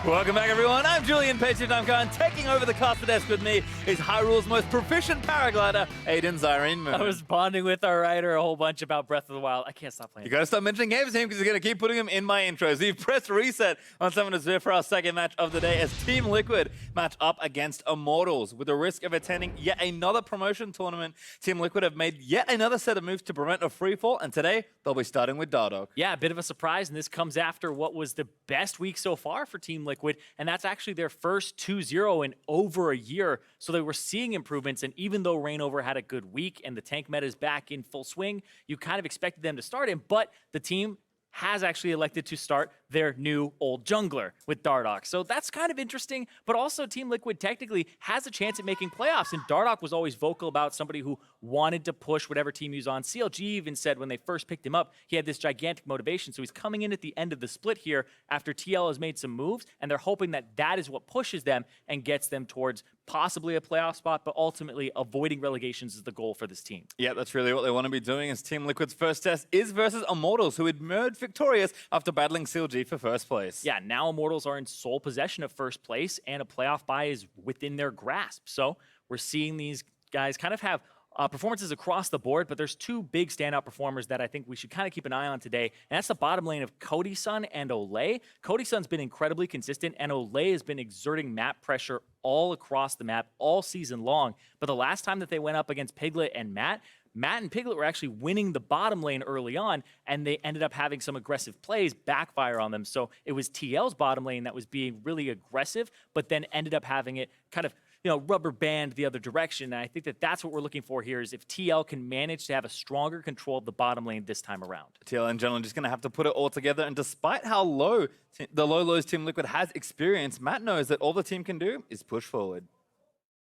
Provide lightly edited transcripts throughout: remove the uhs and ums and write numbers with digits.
Welcome back, everyone. I'm Julian Patriot Duncan. Taking over the caster desk with me is Hyrule's most proficient paraglider, Aiden Zyra. I was bonding with our writer a whole bunch about Breath of the Wild. I can't stop playing. You gotta stop mentioning games to him because you're gonna keep putting him in my intros. You've pressed reset on Summoner's Rift for our second match of the day as Team Liquid match up against Immortals. With the risk of attending yet another promotion tournament, Team Liquid have made yet another set of moves to prevent a freefall, and today they'll be starting with Dardoch. Yeah, a bit of a surprise, and this comes after what was the best week so far for Team Liquid, and that's actually their first 2-0 in over a year. So they were seeing improvements, and even though Reignover had a good week and the tank meta is back in full swing, you kind of expected them to start him, but the team has actually elected to start their new old jungler with Dardoch. So that's kind of interesting, but also Team Liquid technically has a chance at making playoffs, and Dardoch was always vocal about somebody who wanted to push whatever team he was on. CLG even said when they first picked him up, he had this gigantic motivation, so he's coming in at the end of the split here after TL has made some moves, and they're hoping that that is what pushes them and gets them towards possibly a playoff spot, but ultimately avoiding relegations is the goal for this team. Yeah, that's really what they want to be doing, as Team Liquid's first test is versus Immortals, who emerged victorious after battling CLG for first place. Yeah, now Immortals are in sole possession of first place, and a playoff bye is within their grasp. So we're seeing these guys kind of have performances across the board, but there's two big standout performers that I think we should kind of keep an eye on today, and that's the bottom lane of Cody Sun and Olleh. Cody Sun's been incredibly consistent, and Olleh has been exerting map pressure all across the map all season long. But the last time that they went up against Piglet and Matt and Piglet were actually winning the bottom lane early on, and they ended up having some aggressive plays backfire on them. So it was TL's bottom lane that was being really aggressive, but then ended up having it kind of, you know, rubber band the other direction. And I think that that's what we're looking for here, is if TL can manage to have a stronger control of the bottom lane this time around. TL in general just going to have to put it all together, and despite how low the low lows Team Liquid has experienced, Matt knows that all the team can do is push forward.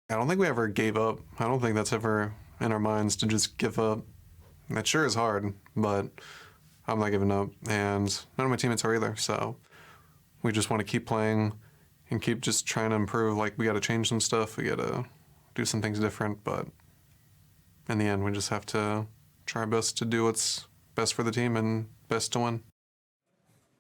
I don't think we ever gave up. I don't think that's ever in our minds to just give up. That sure is hard, but I'm not giving up, and none of my teammates are either. So we just want to keep playing and keep just trying to improve. Like, we got to change some stuff, we got to do some things different, but in the end we just have to try our best to do what's best for the team and best to win.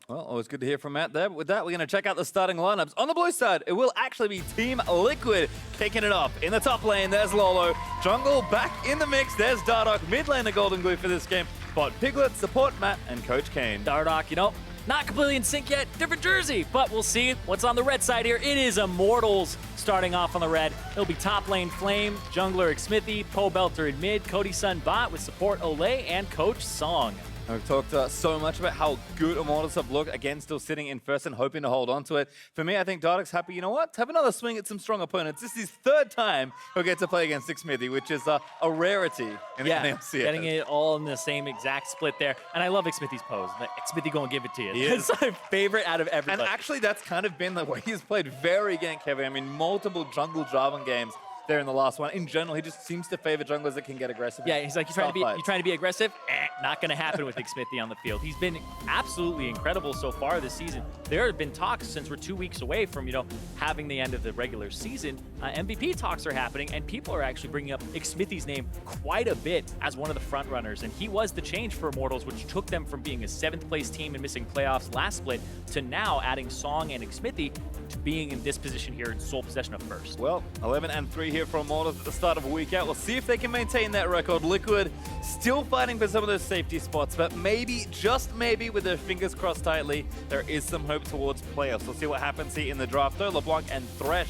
Well, always good to hear from Matt there. But with that, we're going to check out the starting lineups. On the blue side, it will actually be Team Liquid kicking it off. In the top lane, there's Lourlo. Jungle back in the mix, there's Dardoch. Mid lane, the Goldenglue for this game. Bot Piglet, support Matt, and Coach Kane. Dardoch, you know, not completely in sync yet, different jersey, but we'll see what's on the red side here. It is Immortals starting off on the red. It'll be top lane Flame, jungler Xmithie, Pobelter in mid, Cody Sun bot with support Olleh and Coach Song. We've talked so much about how good Immortals have looked, again, still sitting in first and hoping to hold on to it. For me, I think Dardoch's happy, you know what, to have another swing at some strong opponents. This is his third time he'll get to play against Xmithie, which is a rarity in the LCS. Getting it all in the same exact split there. And I love Xmithie's pose. Xmithie gonna give it to you. It's my favorite out of everybody. And actually, that's kind of been the way he's played, very gank heavy. I mean, multiple jungle Jarvan games there in the last one. In general, he just seems to favor junglers that can get aggressive. Yeah, he's like, you trying to be aggressive? Not going to happen with Xmithie on the field. He's been absolutely incredible so far this season. There have been talks, since we're 2 weeks away from, you know, having the end of the regular season. MVP talks are happening, and people are actually bringing up Xmithie's name quite a bit as one of the front runners. And he was the change for Immortals, which took them from being a 7th place team and missing playoffs last split to now adding Song and Xmithie to being in this position here in sole possession of first. Well, 11-3 here for Immortals at the start of a week out. We'll see if they can maintain that record. Liquid still fighting for some of those safety spots, but maybe, just maybe, with their fingers crossed tightly, there is some hope towards playoffs. We'll see what happens here in the draft, though. LeBlanc and Thresh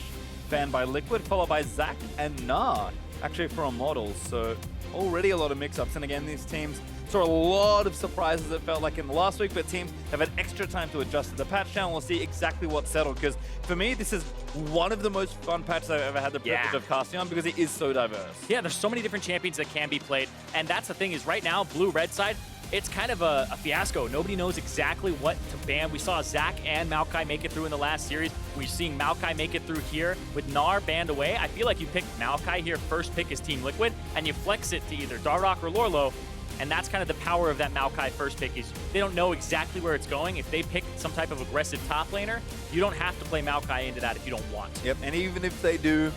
banned by Liquid, followed by Zac and Gnar, actually for Immortals. So already a lot of mix-ups, and again, these teams saw a lot of surprises, it felt like, in the last week, but teams have had extra time to adjust to the patch now, and we'll see exactly what's settled, because for me, this is one of the most fun patches I've ever had the privilege of casting on, because it is so diverse. Yeah, there's so many different champions that can be played, and that's the thing, is right now, blue-red side, it's kind of a fiasco. Nobody knows exactly what to ban. We saw Zac and Maokai make it through in the last series. We're seeing Maokai make it through here. With Gnar banned away, I feel like you pick Maokai here, first pick is Team Liquid, and you flex it to either Dardoch or Lourlo. And that's kind of the power of that Maokai first pick, is they don't know exactly where it's going. If they pick some type of aggressive top laner, you don't have to play Maokai into that if you don't want to. Yep, and even if they do,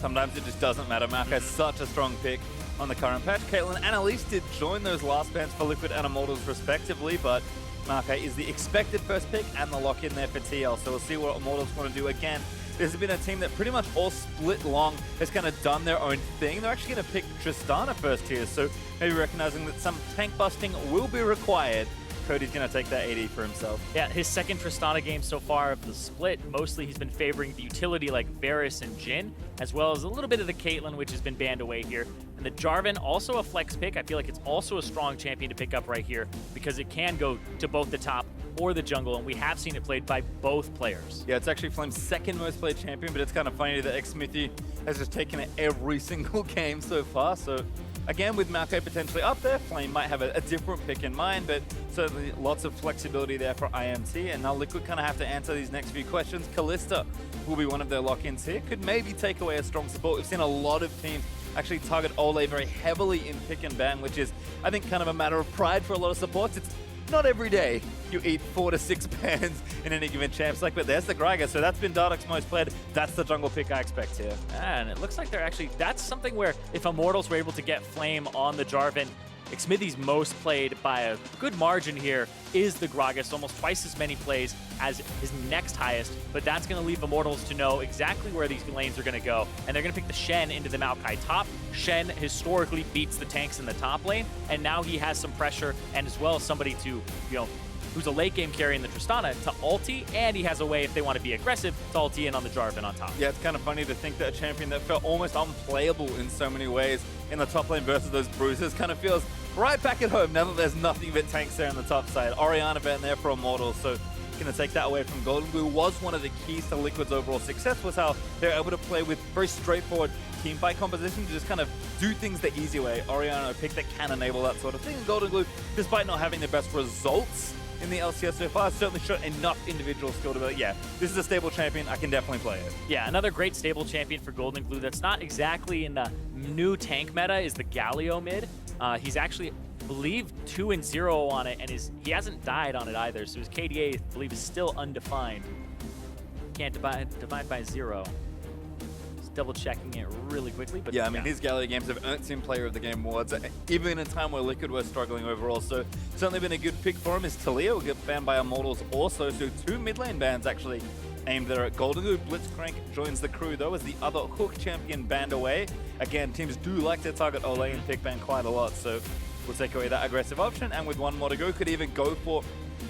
sometimes it just doesn't matter. Maokai's such a strong pick. on the current patch. Caitlyn and Elise did join those last bans for Liquid and Immortals respectively, but Maokai is the expected first pick and the lock in there for TL, so we'll see what Immortals want to do again. This has been a team that pretty much all split long has kind of done their own thing. They're actually going to pick Tristana first here, so maybe recognizing that some tank busting will be required. Cody's going to take that AD for himself. Yeah, his second Tristana game so far of the split, mostly he's been favoring the utility like Varus and Jhin, as well as a little bit of the Caitlyn, which has been banned away here. And the Jarvan, also a flex pick. I feel like it's also a strong champion to pick up right here because it can go to both the top or the jungle, and we have seen it played by both players. Yeah, it's actually Flame's second most played champion, but it's kind of funny that Xmithie has just taken it every single game so far. So again, with Maokai potentially up there, Flame might have a different pick in mind, but certainly lots of flexibility there for IMT. And now Liquid kind of have to answer these next few questions. Kalista will be one of their lock-ins here. Could maybe take away a strong support. We've seen a lot of teams actually target Olleh very heavily in pick and ban, which is, I think, kind of a matter of pride for a lot of supports. It's not every day you eat 4 to 6 bans in any given champ select, but there's the Gragas, so that's been Dardoch's most played. That's the jungle pick I expect here. And it looks like they're actually, that's something where if Immortals were able to get Flame on the Jarvan, Xmithie's most played by a good margin here is the Gragas, almost twice as many plays as his next highest, but that's going to leave Immortals to know exactly where these lanes are going to go, and they're going to pick the Shen into the Maokai top. Shen historically beats the tanks in the top lane, and now he has some pressure, and as well as somebody to, who's a late game carry in the Tristana to ulti, and he has a way, if they want to be aggressive, to ulti in on the Jarvan on top. Yeah, it's kind of funny to think that a champion that felt almost unplayable in so many ways in the top lane versus those bruisers kind of feels right back at home now that there's nothing but tanks there on the top side. Orianna ban there for Immortals, so going to take that away from Goldenglue. Was one of the keys to Liquid's overall success was how they're able to play with very straightforward teamfight composition to just kind of do things the easy way. Orianna, a pick that can enable that sort of thing. And Goldenglue, despite not having the best results in the LCS so far, certainly shown enough individual skill to be like, yeah, this is a stable champion, I can definitely play it. Yeah, another great stable champion for Goldenglue that's not exactly in the new tank meta is the Galio mid. He's actually, I believe, 2-0 on it, and he hasn't died on it either, so his KDA, I believe, is still undefined. Can't divide by 0. Just double checking it really quickly. But yeah, I mean, his Galio games have earned him Player of the Game awards, even in a time where Liquid were struggling overall. So certainly been a good pick for him. His Talia will get banned by Immortals also, so 2 mid lane bans actually aimed there at Goldenglue. Blitzcrank joins the crew though as the other hook champion banned away. Again, teams do like to target Olleh and pick ban quite a lot, so we'll take away that aggressive option, and with 1 more to go, could even go for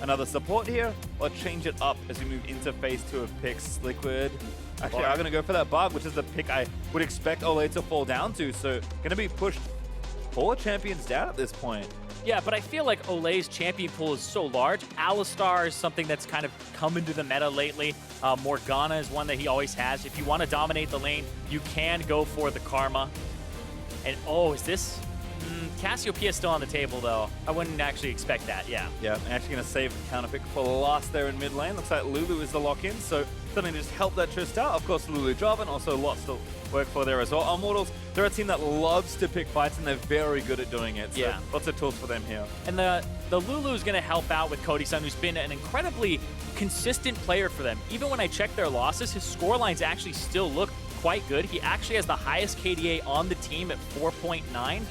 another support here or change it up as we move into phase 2 of picks. Liquid actually are going to go for that bug, which is the pick I would expect Olleh to fall down to, so going to be pushed 4 champions down at this point. Yeah, but I feel like Olleh's champion pool is so large. Alistar is something that's kind of come into the meta lately. Morgana is one that he always has. If you want to dominate the lane, you can go for the Karma. And oh, is this... Cassiopeia still on the table, though. I wouldn't actually expect that, yeah. Yeah, I'm actually going to save the counter pick for last there in mid lane. Looks like Lulu is the lock-in, so something to just help that Trist out. Of course, Lulu Jarvan, also lots to work for there as well. Immortals, they're a team that loves to pick fights, and they're very good at doing it. So yeah, lots of tools for them here. And the Lulu is going to help out with Cody Sun, who's been an incredibly consistent player for them. Even when I check their losses, his score lines actually still look quite good. He actually has the highest KDA on the team at 4.9.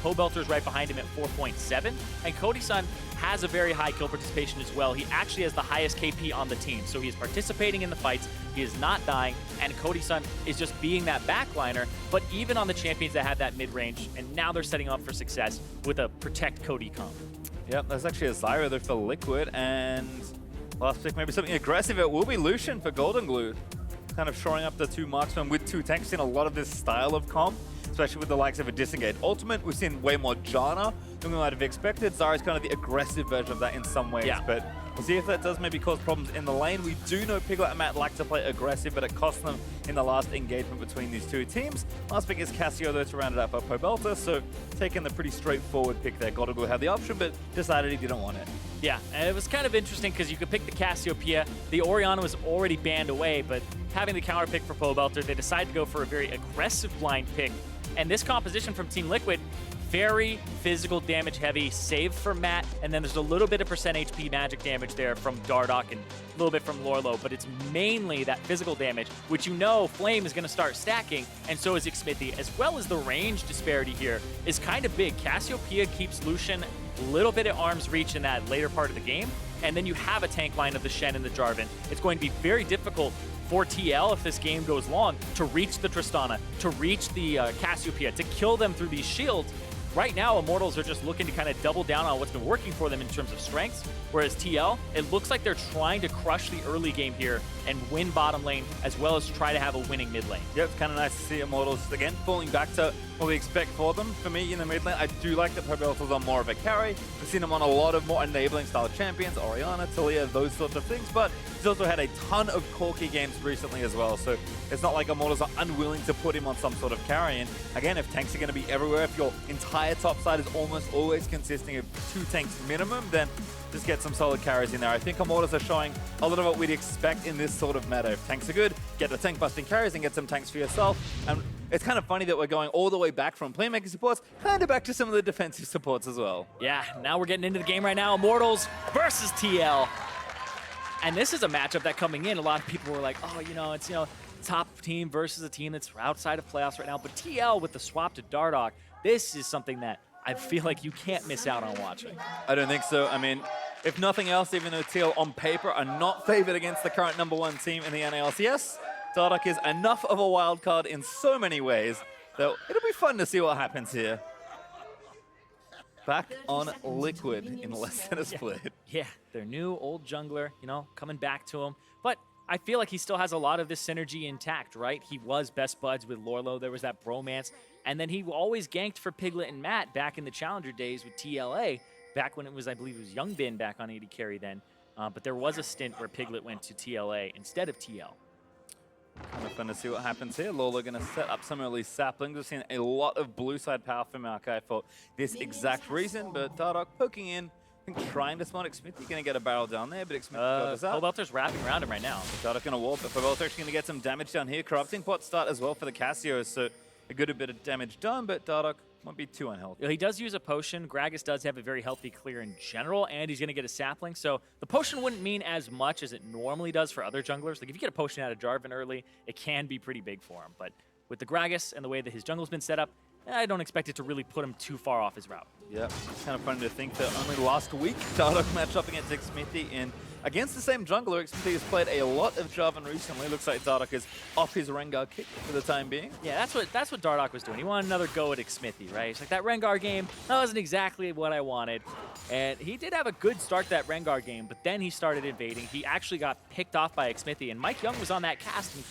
Pobelter's right behind him at 4.7. And Cody Sun has a very high kill participation as well. He actually has the highest KP on the team. So he is participating in the fights. He is not dying. And Cody Sun is just being that backliner. But even on the champions that have that mid-range, and now they're setting up for success with a Protect Cody comp. Yep, there's actually a Zyra there for Liquid. And last pick, maybe something aggressive. It will be Lucian for Goldenglue. Kind of shoring up the 2 marksmen with 2 tanks. We've seen a lot of this style of comp, especially with the likes of a disengaged ultimate. We've seen way more Janna than we might have expected. Zyra's kind of the aggressive version of that in some ways, but we'll see if that does maybe cause problems in the lane. We do know Piglet and Matt like to play aggressive, but it cost them in the last engagement between these 2 teams. Last pick is Cassio, though, to round it up for Pobelter, so taking the pretty straightforward pick there. Goldenglue had the option, but decided he didn't want it. Yeah, and it was kind of interesting because you could pick the Cassiopeia. The Orianna was already banned away, but having the counter pick for Pobelter, they decided to go for a very aggressive blind pick. And this composition from Team Liquid Very physical damage heavy, save for Matt, and then there's a little bit of percent HP magic damage there from Dardoch and a little bit from Lourlo, but it's mainly that physical damage, which you know Flame is going to start stacking, and so is Xmithie, as well as the range disparity here is kind of big. Cassiopeia keeps Lucian a little bit at arm's reach in that later part of the game, and then you have a tank line of the Shen and the Jarvan. It's going to be very difficult for TL, if this game goes long, to reach the Tristana, to reach the Cassiopeia, to kill them through these shields. Right now, Immortals are just looking to kind of double down on what's been working for them in terms of strengths, whereas TL, it looks like they're trying to crush the early game here and win bottom lane, as well as try to have a winning mid lane. Yeah, it's kind of nice to see Immortals, again, falling back to what we expect for them. For me, in the mid lane, I do like that Pobelter's on more of a carry. We've seen him on a lot of more enabling style champions, Orianna, Talia, those sorts of things, but he's also had a ton of Corki games recently as well, so it's not like Immortals are unwilling to put him on some sort of carry. And again, if tanks are going to be everywhere, if your entire top side is almost always consisting of 2 tanks minimum, then just get some solid carries in there. I think Immortals are showing a lot of what we'd expect in this sort of meta. If tanks are good, get the tank busting carries and get some tanks for yourself. And it's kind of funny that we're going all the way back from playmaking supports, kind of back to some of the defensive supports as well. Yeah, now we're getting into the game right now. Immortals versus TL. And this is a matchup that coming in, a lot of people were like, oh, it's, top team versus a team that's outside of playoffs right now. But TL with the swap to Dardoch, this is something that I feel like you can't miss out on watching. I don't think so. I mean, if nothing else, even though TL on paper are not favored against the current #1 team in the LCS, Dardoch is enough of a wild card in so many ways that it'll be fun to see what happens here. Back on Liquid in less than a split. Yeah, their new old jungler, coming back to him. But I feel like he still has a lot of this synergy intact, right? He was best buds with Lourlo. There was that bromance. And then he always ganked for Piglet and Matt back in the Challenger days with TLA, back when it was, I believe it was Youngbin back on AD Carry then. But there was a stint where Piglet went to TLA instead of TL. Kind of fun to see what happens here. Lourlo going to set up some early saplings. We've seen a lot of blue side power from Maokai for this exact reason, but Dardoch poking in, I think trying to spawn Xmithie, going to get a barrel down there, but Xmithie got this out. Pobelter's wrapping around him right now. Dardoch going to wall, but Pobelter actually going to get some damage down here. Corrupting pot start as well for the Cassio, so a good bit of damage done, but Dardoch won't be too unhealthy. He does use a potion. Gragas does have a very healthy clear in general, and he's going to get a sapling. So the potion wouldn't mean as much as it normally does for other junglers. Like if you get a potion out of Jarvan early, it can be pretty big for him. But with the Gragas and the way that his jungle's been set up, I don't expect it to really put him too far off his route. Yeah, it's kind of funny to think that only last week, Dardoch matched up against Xmithie in against the same jungler. Xmithie has played a lot of Jarvan recently. Looks like Dardoch is off his Rengar kick for the time being. Yeah, that's what Dardoch was doing. He wanted another go at Xmithie, right? It's like that Rengar game, that wasn't exactly what I wanted. And he did have a good start to that Rengar game, but then he started invading. He actually got picked off by Xmithie, and Mike Young was on that cast and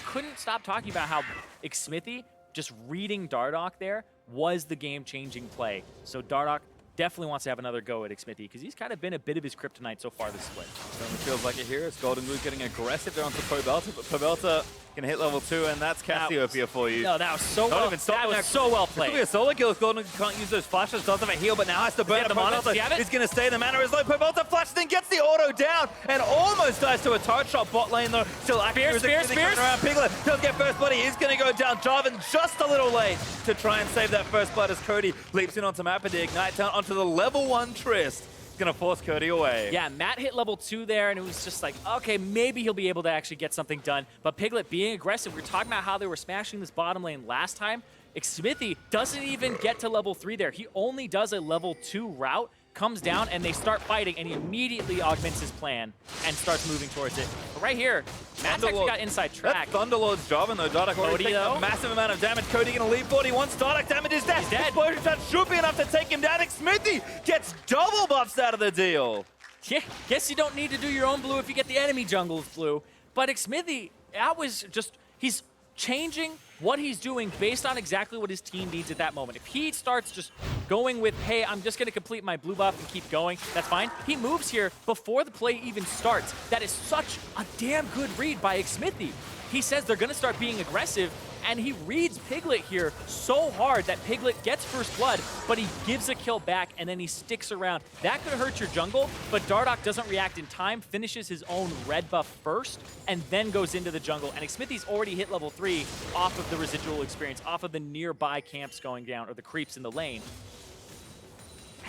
couldn't stop talking about how Xmithie, just reading Dardoch there, was the game-changing play. So Dardoch definitely wants to have another go at Xmithie because he's kind of been a bit of his kryptonite so far this split. Certainly feels like it here. It's Goldenglue getting aggressive there onto Pobelter, but Pobelter can hit level 2, and that's Cassiopeia for you. No, that was so well. That was so well played. It could be a solo kill if Goldenglue can't use those flashes. Does have a heal, but now has to burn it. Pobelter is going to stay. The mana is low. Pobelter flashes in, gets the auto down, and almost dies to a turret shot. Bot lane though, still active. Spears. Around Piglet does get first blood. He is going to go down. Jarvan just a little late to try and save that first blood as Cody leaps in onto Map with the Ignite down onto the level 1 Trist. Gonna force Cody away. Yeah, Matt hit level 2 there, and it was just like, okay, maybe he'll be able to actually get something done. But Piglet being aggressive, we were talking about how they were smashing this bottom lane last time. Xmithie doesn't even get to level 3 there. He only does a level 2 route, comes down, and they start fighting, and he immediately augments his plan and starts moving towards it. But right here, Matt's actually got inside track. That's Thunderlord's Jarvan though. Dardoch already taking a massive amount of damage. Cody gonna leave 41. Dardoch damage is dead. He's dead. Explosion shot should be enough to take him down. Xmithie gets double buffs out of the deal. Yeah, guess you don't need to do your own blue if you get the enemy jungle's blue. But Xmithie, that was just, he's changing what he's doing based on exactly what his team needs at that moment. If he starts just going with, hey, I'm just going to complete my blue buff and keep going, that's fine. He moves here before the play even starts. That is such a damn good read by Xmithie. He says they're going to start being aggressive. And he reads Piglet here so hard that Piglet gets first blood, but he gives a kill back, and then he sticks around. That could hurt your jungle, but Dardoch doesn't react in time, finishes his own red buff first, and then goes into the jungle. And Xmithie's already hit level 3 off of the residual experience, off of the nearby camps going down, or the creeps in the lane.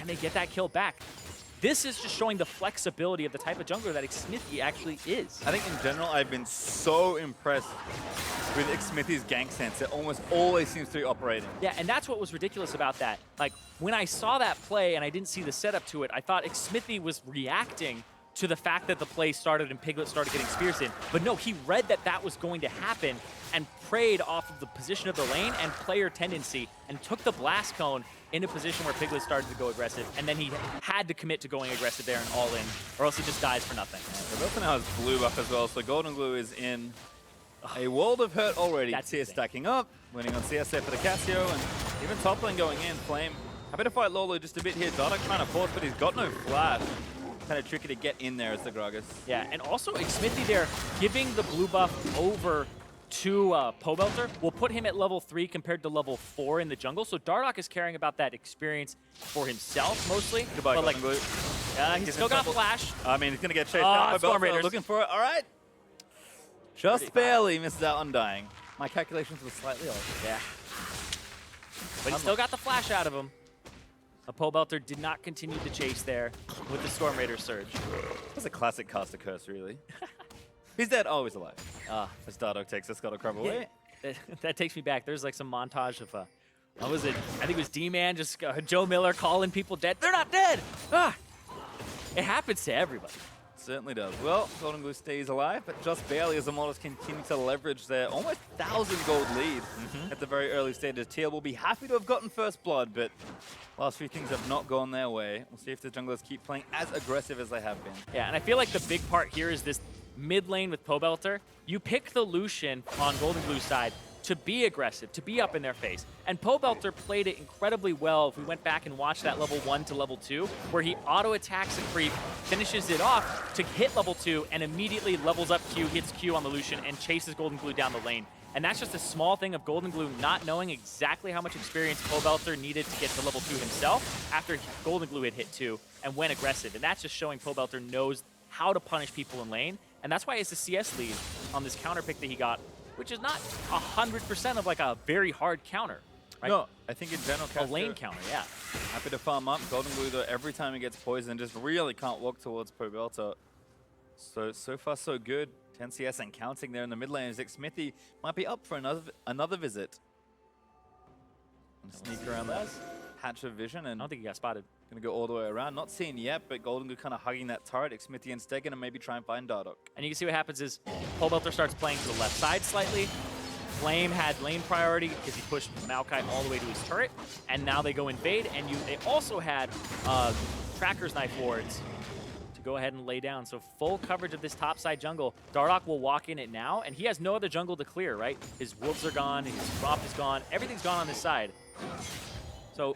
And they get that kill back. This is just showing the flexibility of the type of jungler that Xmithie actually is. I think in general, I've been so impressed with Xmithie's gank sense. It almost always seems to be operating. Yeah, and that's what was ridiculous about that. Like, when I saw that play and I didn't see the setup to it, I thought Xmithie was reacting to the fact that the play started and Piglet started getting spears in. But no, he read that that was going to happen and preyed off of the position of the lane and player tendency and took the blast cone in a position where Piglet started to go aggressive, and then he had to commit to going aggressive there and all in, or else he just dies for nothing. Pobelter now has blue buff as well, so Goldenglue is in a world of hurt already. That's Tier stacking up, winning on CS there for the Cassio, and even top lane going in. Flame happy to fight Lourlo just a bit here. Dardoch trying to force, but he's got no flash. Kind of tricky to get in there as the Gragas. Yeah, and also Xmithie there giving the blue buff over to Pobelter will put him at level 3 compared to level 4 in the jungle. So Dardoch is caring about that experience for himself mostly. Goodbye, but Goldenglue. he's still got flash. I mean, he's going to get chased down. Storm Raiders. Looking for it. All right. Just barely misses out on dying. My calculations were slightly off. Yeah. But he still got the flash out of him. Pobelter did not continue to chase there with the Storm Raider surge. That's a classic caster curse, really. He's dead. Oh, he's alive. As Dardoch takes a Scuttle Crab away. That takes me back. There's like some montage of, what was it? I think it was D-Man, just Joe Miller calling people dead. They're not dead! It happens to everybody. Certainly does. Well, Goldenglue stays alive, but just barely as the Immortals continue to leverage their almost 1,000 gold lead at the very early stages. Teal will be happy to have gotten first blood, but last few things have not gone their way. We'll see if the junglers keep playing as aggressive as they have been. Yeah, and I feel like the big part here is this mid lane with Pobelter. You pick the Lucian on Goldenglue's side to be aggressive, to be up in their face. And Pobelter played it incredibly well if we went back and watched that level 1 to level 2, where he auto-attacks a creep, finishes it off to hit level 2, and immediately levels up Q, hits Q on the Lucian, and chases Goldenglue down the lane. And that's just a small thing of Goldenglue not knowing exactly how much experience Pobelter needed to get to level 2 himself after Goldenglue had hit 2 and went aggressive. And that's just showing Pobelter knows how to punish people in lane. And that's why it's a CS lead on this counter pick that he got, which is not 100% of like a very hard counter, right? No, I think in general, a lane counter, yeah. Happy to farm up. Goldenglue, though, every time he gets poisoned, just really can't walk towards Pobelter. So far, so good. 10 CS and counting there in the mid lane. Xmithie might be up for another visit. Sneak around that patch of vision, and I don't think he got spotted. Gonna go all the way around. Not seen yet, but Goldenglue kind of hugging that turret. Xmithie instead gonna maybe try and find Dardoch. And you can see what happens is Pobelter starts playing to the left side slightly. Flame had lane priority because he pushed Maokai all the way to his turret, and now they go invade, and they also had Tracker's Knife wards to go ahead and lay down. So full coverage of this top side jungle. Dardoch will walk in it now, and he has no other jungle to clear, right? His wolves are gone, his Romp is gone, everything's gone on this side. So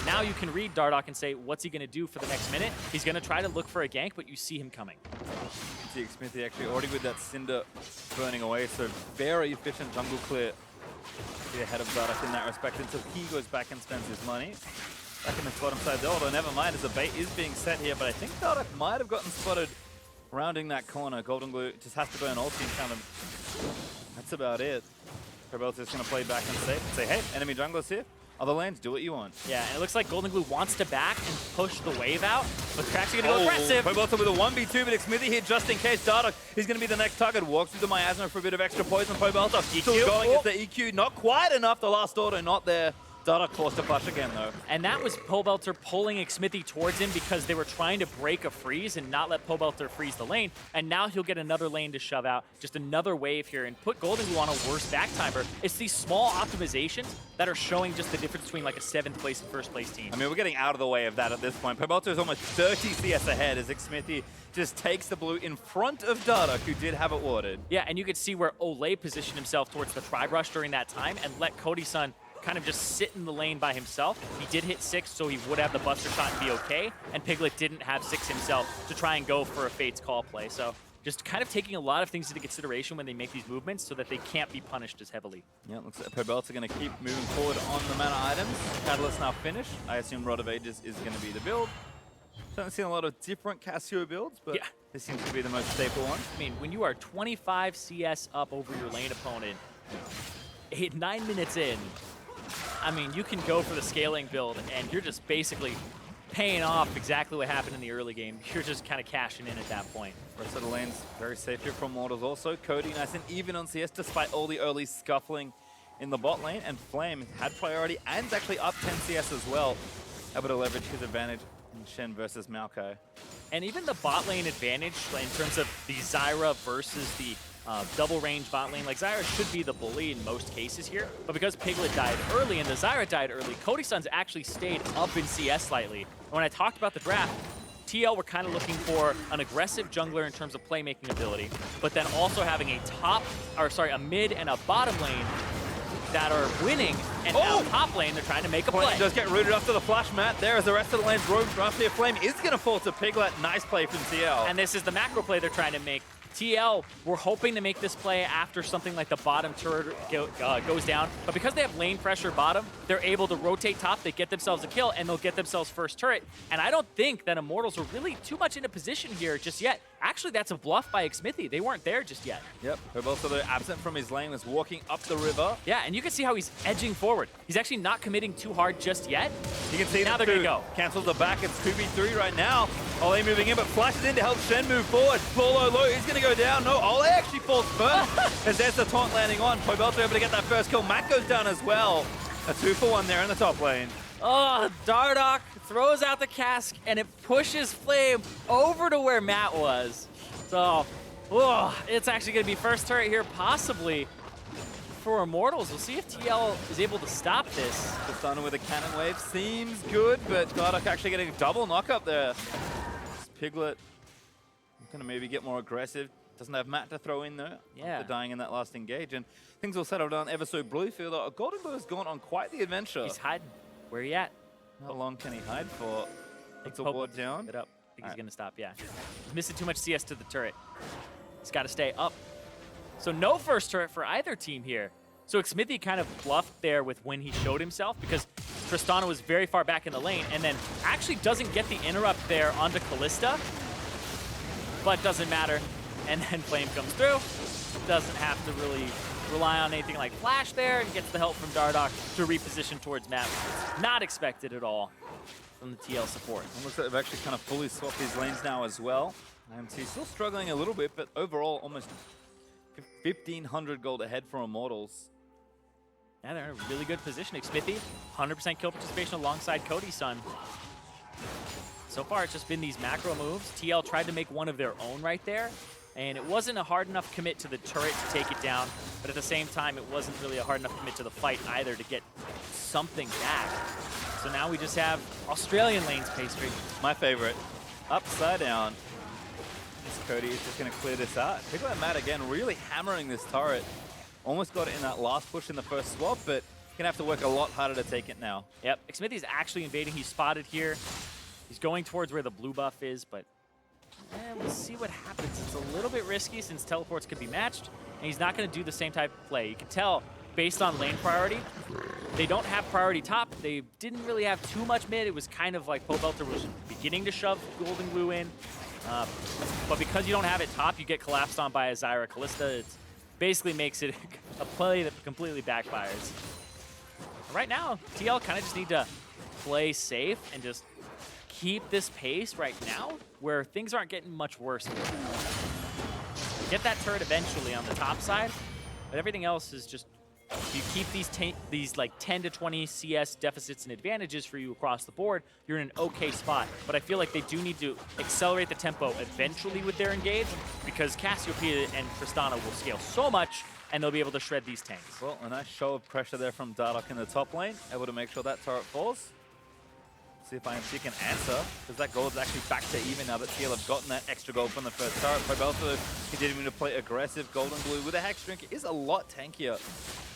now you can read Dardoch and say, what's he going to do for the next minute? He's going to try to look for a gank, but you see him coming. See Xmithie actually already with that Cinder burning away, so very efficient jungle clear. Be ahead of Dardoch in that respect until he goes back and spends his money. Back in the bottom side there, although never mind as the bait is being set here, but I think Dardoch might have gotten spotted rounding that corner. Goldenglue just has to burn ulti and kind of, that's about it. Pobelter's going to play back and say, hey, enemy junglers here. Other lanes, do what you want. Yeah, and it looks like Goldenglue wants to back and push the wave out, but Crack's going to go aggressive. Pobelter with a 1v2, but Xmithie here just in case. Dardoch, he's going to be the next target. Walks through the miasma for a bit of extra poison. Pobelter still going at the EQ. Not quite enough. The last auto not there. Dardoch forced to flash again, though. And that was Pobelter pulling Xmithie towards him because they were trying to break a freeze and not let Pobelter freeze the lane. And now he'll get another lane to shove out, just another wave here, and put Goldenglue on a worse back timer. It's these small optimizations that are showing just the difference between like a 7th place and 1st place team. I mean, we're getting out of the way of that at this point. Pobelter is almost 30 CS ahead as Xmithie just takes the blue in front of Dardoch, who did have it warded. Yeah, and you could see where Olleh positioned himself towards the Tribe Rush during that time and let Cody Sun kind of just sit in the lane by himself. He did hit 6, so he would have the Buster Shot and be okay, and Piglet didn't have 6 himself to try and go for a Fate's Call play. So just kind of taking a lot of things into consideration when they make these movements so that they can't be punished as heavily. Yeah, looks like Pobelter going to keep moving forward on the mana items. Catalyst now finished. I assume Rod of Ages is going to be the build. Haven't seen a lot of different Cassio builds, but this seems to be the most staple one. I mean, when you are 25 CS up over your lane opponent, 9 minutes in, I mean, you can go for the scaling build, and you're just basically paying off exactly what happened in the early game. You're just kind of cashing in at that point. Rest of the lane's very safe here from Immortals also. Cody nice and even on CS despite all the early scuffling in the bot lane, and Flame had priority and is actually up 10 CS as well. Able to leverage his advantage in Shen versus Maokai. And even the bot lane advantage in terms of the Zyra versus the double range bot lane, like Zyra should be the bully in most cases here, but because Piglet died early and the Zyra died early, Cody Sun's actually stayed up in CS slightly. And when I talked about the draft, TL were kind of looking for an aggressive jungler in terms of playmaking ability, but then also having a mid and a bottom lane that are winning, and now top lane, they're trying to make a play. Does get rooted after the flash mat there as the rest of the lane's rogue draft here. Flame is going to fall to Piglet. Nice play from TL. And this is the macro play they're trying to make. TL, we're hoping to make this play after something like the bottom turret goes down, but because they have lane pressure bottom, they're able to rotate top, they get themselves a kill, and they'll get themselves first turret. And I don't think that Immortals are really too much into position here just yet. Actually, that's a bluff by Xmithie. They weren't there just yet. Yep, Pobelter, though absent from his lane, was walking up the river. Yeah, and you can see how he's edging forward. He's actually not committing too hard just yet. You can see now they're going to go. Cancels the back. It's 2v3 right now. Olleh moving in, but flashes in to help Shen move forward. Lourlo low, he's going to go down. No, Olleh actually falls first as there's the taunt landing on. Pobelter able to get that first kill. Matt goes down as well. A 2-for-1 there in the top lane. Oh, Dardoch throws out the cask, and it pushes Flame over to where Matt was. So, it's actually going to be first turret here, possibly, for Immortals. We'll see if TL is able to stop this. Tristana with a cannon wave seems good, but Dardoch actually getting a double knock up there. Piglet going to maybe get more aggressive. Doesn't have Matt to throw in there after dying in that last engage, and things will settle down ever so Bluefield. Goldenglue has gone on quite the adventure. He's hiding. Where are you at? How long can he hide for? Puts a ward down. It up. I think he's going to stop, yeah. He's missing too much CS to the turret. He's got to stay up. So no first turret for either team here. So Xmithie kind of bluffed there with when he showed himself because Tristana was very far back in the lane and then actually doesn't get the interrupt there onto Kalista, but doesn't matter. And then Flame comes through. Doesn't have to really rely on anything like Flash there and gets the help from Dardoch to reposition towards Matt. Not expected at all from the TL support. It looks like they've actually kind of fully swapped these lanes now as well. IMT still struggling a little bit, but overall almost 1,500 gold ahead for Immortals. Yeah, they're in a really good position. Xmithie, 100% kill participation alongside Cody Sun. So far, it's just been these macro moves. TL tried to make one of their own right there, and it wasn't a hard enough commit to the turret to take it down, but at the same time, it wasn't really a hard enough commit to the fight either to get something back. So now we just have Australian lanes pastry. My favorite. Upside down. This Cody is just going to clear this out. Piglet and Matt again really hammering this turret. Almost got it in that last push in the first swap, but going to have to work a lot harder to take it now. Yep, Xmithie's actually invading. He's spotted here. He's going towards where the blue buff is, but we'll see what happens. It's a little bit risky since teleports could be matched, and he's not going to do the same type of play. You can tell, based on lane priority, they don't have priority top. They didn't really have too much mid. It was kind of like Pobelter was beginning to shove Goldenglue in. But because you don't have it top, you get collapsed on by a Zyra Kalista. It basically makes it a play that completely backfires. Right now, TL kind of just need to play safe and just keep this pace right now where things aren't getting much worse for them. Get that turret eventually on the top side, but everything else is just, if you keep these like 10 to 20 CS deficits and advantages for you across the board, you're in an okay spot. But I feel like they do need to accelerate the tempo eventually with their engage because Cassiopeia and Tristana will scale so much and they'll be able to shred these tanks. Well, a nice show of pressure there from Dardoch in the top lane, able to make sure that turret falls. See if IMT can answer, because that gold's actually back to even now that TL have gotten that extra gold from the first turret. Pobelter continuing to play aggressive. Goldenglue with a Hex Drink is a lot tankier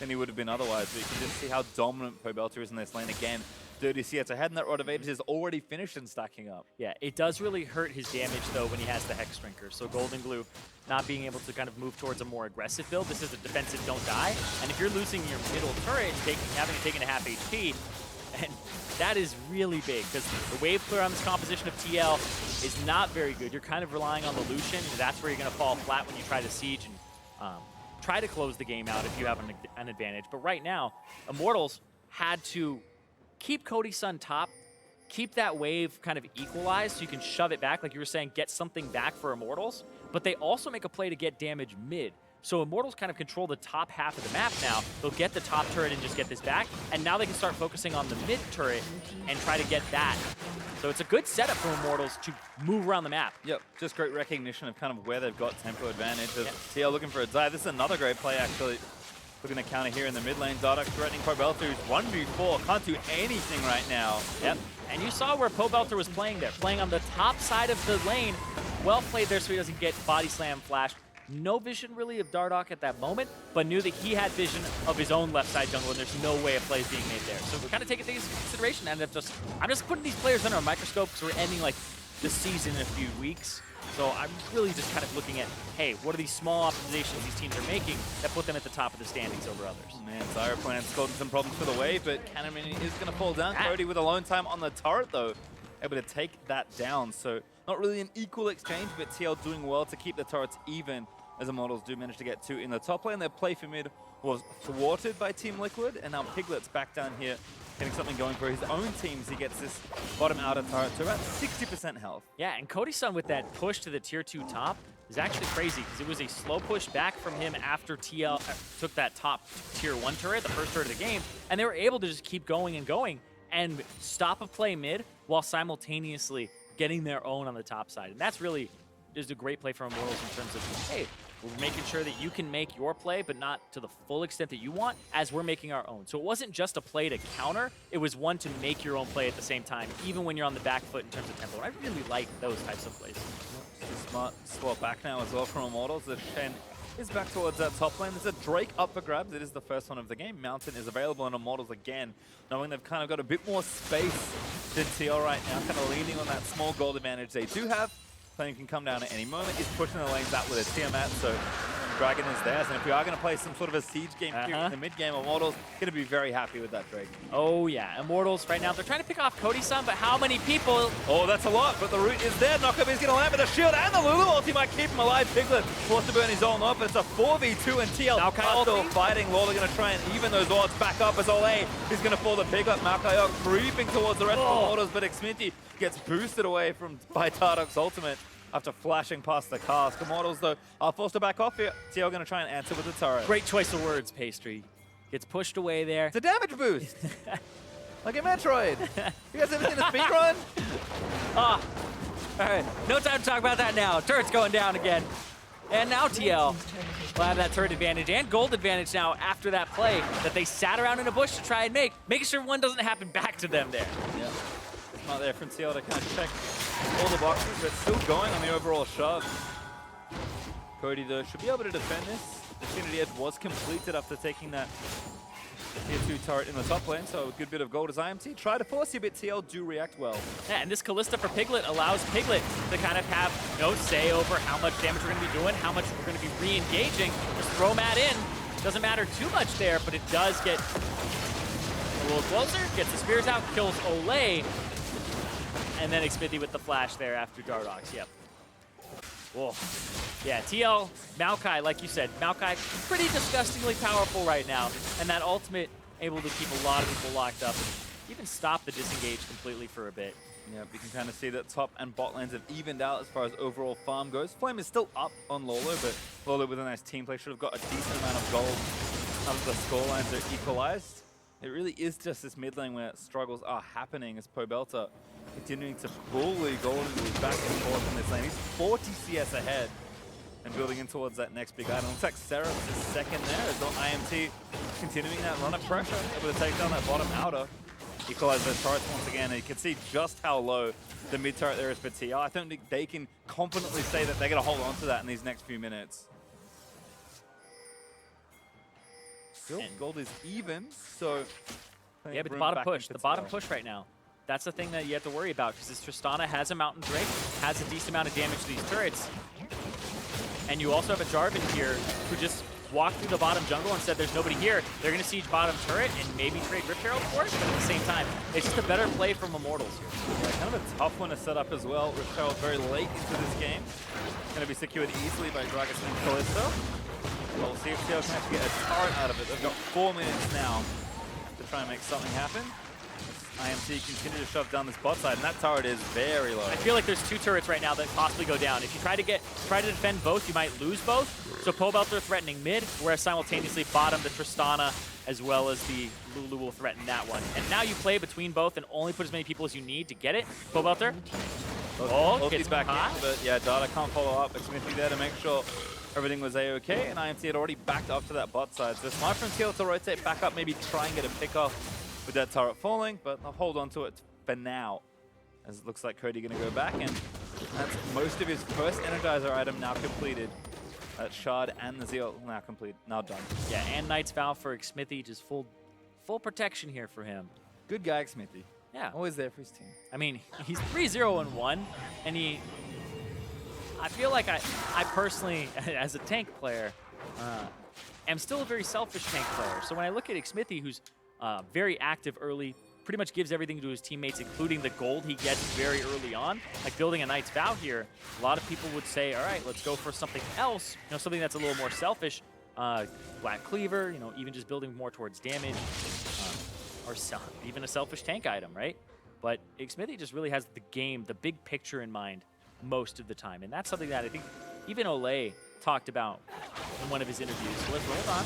than he would have been otherwise, but you can just see how dominant Pobelter is in this lane again. 30 CS ahead, and that Rod of Ages is already finished and stacking up. Yeah, it does really hurt his damage, though, when he has the Hex Drinker. So Goldenglue not being able to kind of move towards a more aggressive build. This is a defensive don't die. And if you're losing your middle turret and having it taken a half HP, and that is really big, because the wave clear on this composition of TL is not very good. You're kind of relying on the Lucian, and that's where you're going to fall flat when you try to siege and try to close the game out if you have an advantage. But right now, Immortals had to keep Cody Sun top, keep that wave kind of equalized so you can shove it back, like you were saying, get something back for Immortals, but they also make a play to get damage mid. So Immortals kind of control the top half of the map now. They'll get the top turret and just get this back, and now they can start focusing on the mid turret and try to get that. So it's a good setup for Immortals to move around the map. Yep, just great recognition of kind of where they've got tempo advantage. TL looking for a dive. This is another great play, actually. Looking to counter here in the mid lane. Dardoch threatening Pobelter, who's 1v4. Can't do anything right now. Yep. And you saw where Pobelter was playing there, playing on the top side of the lane. Well played there so he doesn't get body slam flashed. No vision really of Dardoch at that moment, but knew that he had vision of his own left side jungle, and there's no way a play is being made there. So we're kind of taking things into consideration, and I'm just putting these players under a microscope because we're ending like the season in a few weeks. So I'm really just kind of looking at, hey, what are these small optimizations these teams are making that put them at the top of the standings over others? Oh man, Zyra plans causing some problems for the wave, but Cannon is going to fall down. Cody with alone time on the turret, though, able to take that down. So not really an equal exchange, but TL doing well to keep the turrets even, as Immortals do manage to get 2 in the top lane. Their play for mid was thwarted by Team Liquid, and now Piglet's back down here, getting something going for his own teams. He gets this bottom outer turret to about 60% health. Yeah, and Cody Sun with that push to the tier 2 top is actually crazy, because it was a slow push back from him after TL took that top tier 1 turret, the first turret of the game, and they were able to just keep going and stop a play mid while simultaneously getting their own on the top side. And that's really just a great play from Immortals in terms of, hey, we're making sure that you can make your play, but not to the full extent that you want, as we're making our own. So it wasn't just a play to counter, it was one to make your own play at the same time, even when you're on the back foot in terms of tempo. And I really like those types of plays. Just a smart swap back now as well from Immortals. The Shen is back towards that top lane. There's a Drake up for grabs. It is the first one of the game. Mountain is available in Immortals again, knowing they've kind of got a bit more space than TL right now, kind of leaning on that small gold advantage they do have. Playing can come down at any moment. He's pushing the lanes out with a Tiamat, so Dragon is theirs. And if we are going to play some sort of a siege game here in the mid game, Immortals going to be very happy with that Drake. Oh yeah, Immortals right now, they're trying to pick off Cody Sun, but how many people? Oh, that's a lot, but the root is there. Knockup is going to land with a shield, and the Lulu ulti might keep him alive. Piglet forced to burn his own off, but it's a 4v2, and TL Maokai still fighting. Lourlo going to try and even those odds back up as Olleh is going to fall the Piglet. Maokai creeping towards the rest of Immortals, but Xmithie gets boosted away by Dardoch's ultimate after flashing past the cast. Immortals, though, are forced to back off here. TL going to try and answer with the turret. Great choice of words, Pastry. Gets pushed away there. It's a damage boost. Like a Metroid. You guys ever seen a speedrun? All right, no time to talk about that now. Turret's going down again. And now TL will have that turret advantage and gold advantage now after that play that they sat around in a bush to try and making sure one doesn't happen back to them there. Yeah. It's not there from TL to kind of check all the boxes, but still going on the overall shove. Cody, though, should be able to defend this. The Trinity Edge was completed after taking that tier 2 turret in the top lane, so a good bit of gold as IMT. Try to force you, but TL do react well. Yeah, and this Kalista for Piglet allows Piglet to kind of have no say over how much damage we're going to be doing, how much we're going to be re-engaging. Just throw Matt in. Doesn't matter too much there, but it does get a little closer. Gets the spears out, kills Olleh. And then Xmithie with the flash there after Dardoch. Yep. Whoa. Yeah, TL, Maokai, like you said, Maokai pretty disgustingly powerful right now. And that ultimate able to keep a lot of people locked up. Even stop the disengage completely for a bit. Yeah, you can kind of see that top and bot lanes have evened out as far as overall farm goes. Flame is still up on Lourlo, but Lourlo with a nice team play should have got a decent amount of gold after the scorelines are equalized. It really is just this mid lane where struggles are happening as Pobelter continuing to bully Goldenglue back and forth in this lane. He's 40 CS ahead and building in towards that next big item. Looks like Seraph's is second there as IMT continuing that run of pressure, able to take down that bottom outer. Equalize those turrets once again, and you can see just how low the mid turret there is for TL. I don't think they can confidently say that they're going to hold on to that in these next few minutes. Still, gold is even, so Plenty Yeah, of but the room bottom back push. into The bottom TL. push right now. That's the thing that you have to worry about because this Tristana has a Mountain Drake, has a decent amount of damage to these turrets. And you also have a Jarvan here who just walked through the bottom jungle and said there's nobody here. They're going to siege bottom turret and maybe trade Rift Herald for it, but at the same time, it's just a better play from Immortals here. Yeah, kind of a tough one to set up as well. Rift Herald very late into this game. Going to be secured easily by Gragas and Kalista. Well, we'll see if TL can actually get a turret out of it. They've got 4 minutes now to try and make something happen. IMT continue to shove down this bot side, and that turret is very low. I feel like there's 2 turrets right now that possibly go down. If you try to defend both, you might lose both. So Pobelter threatening mid, whereas simultaneously bottom the Tristana as well as the Lulu will threaten that one. And now you play between both and only put as many people as you need to get it. Pobelter. Oh, gets back hot. in, but yeah, Dardoch can't follow up. Xmithie there to make sure everything was a-okay, and IMT had already backed up to that bot side. So smart from TL to rotate back up, maybe try and get a pick off with that turret falling, but I'll hold on to it for now, as it looks like Cody going to go back, and that's most of his first Energizer item now completed. That Shard and the Zeal now complete, now done. Yeah, and Knight's Vow for Xmithie, just full protection here for him. Good guy, Xmithie. Yeah. Always there for his team. I mean, he's 3-0-1, and I feel like I personally, as a tank player, am still a very selfish tank player. So when I look at Xmithie, who's very active early, pretty much gives everything to his teammates, including the gold he gets very early on. Like building a Knight's Vow here, a lot of people would say, all right, let's go for something else, something that's a little more selfish. Black Cleaver, even just building more towards damage, or even a selfish tank item, right? But Xmithie just really has the game, the big picture in mind most of the time. And that's something that I think even Olleh talked about in one of his interviews. So let's hold on.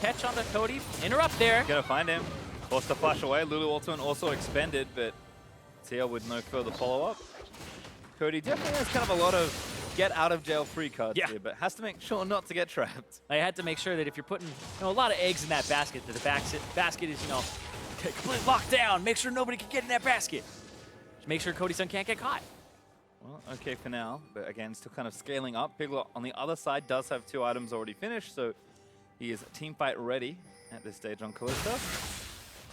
Catch on the Cody. Interrupt there. Gotta find him. Forced to flash away. Lulu ultimate also expended, but TL with no further follow-up. Cody definitely has kind of a lot of get out of jail free cards here, but has to make sure not to get trapped. I had to make sure that if you're putting a lot of eggs in that basket, that the basket is, completely locked down. Make sure nobody can get in that basket. Just make sure Cody Sun can't get caught. Well, okay for now, but again, still kind of scaling up. Piglet on the other side does have 2 items already finished, so he is team fight ready at this stage on Kalista.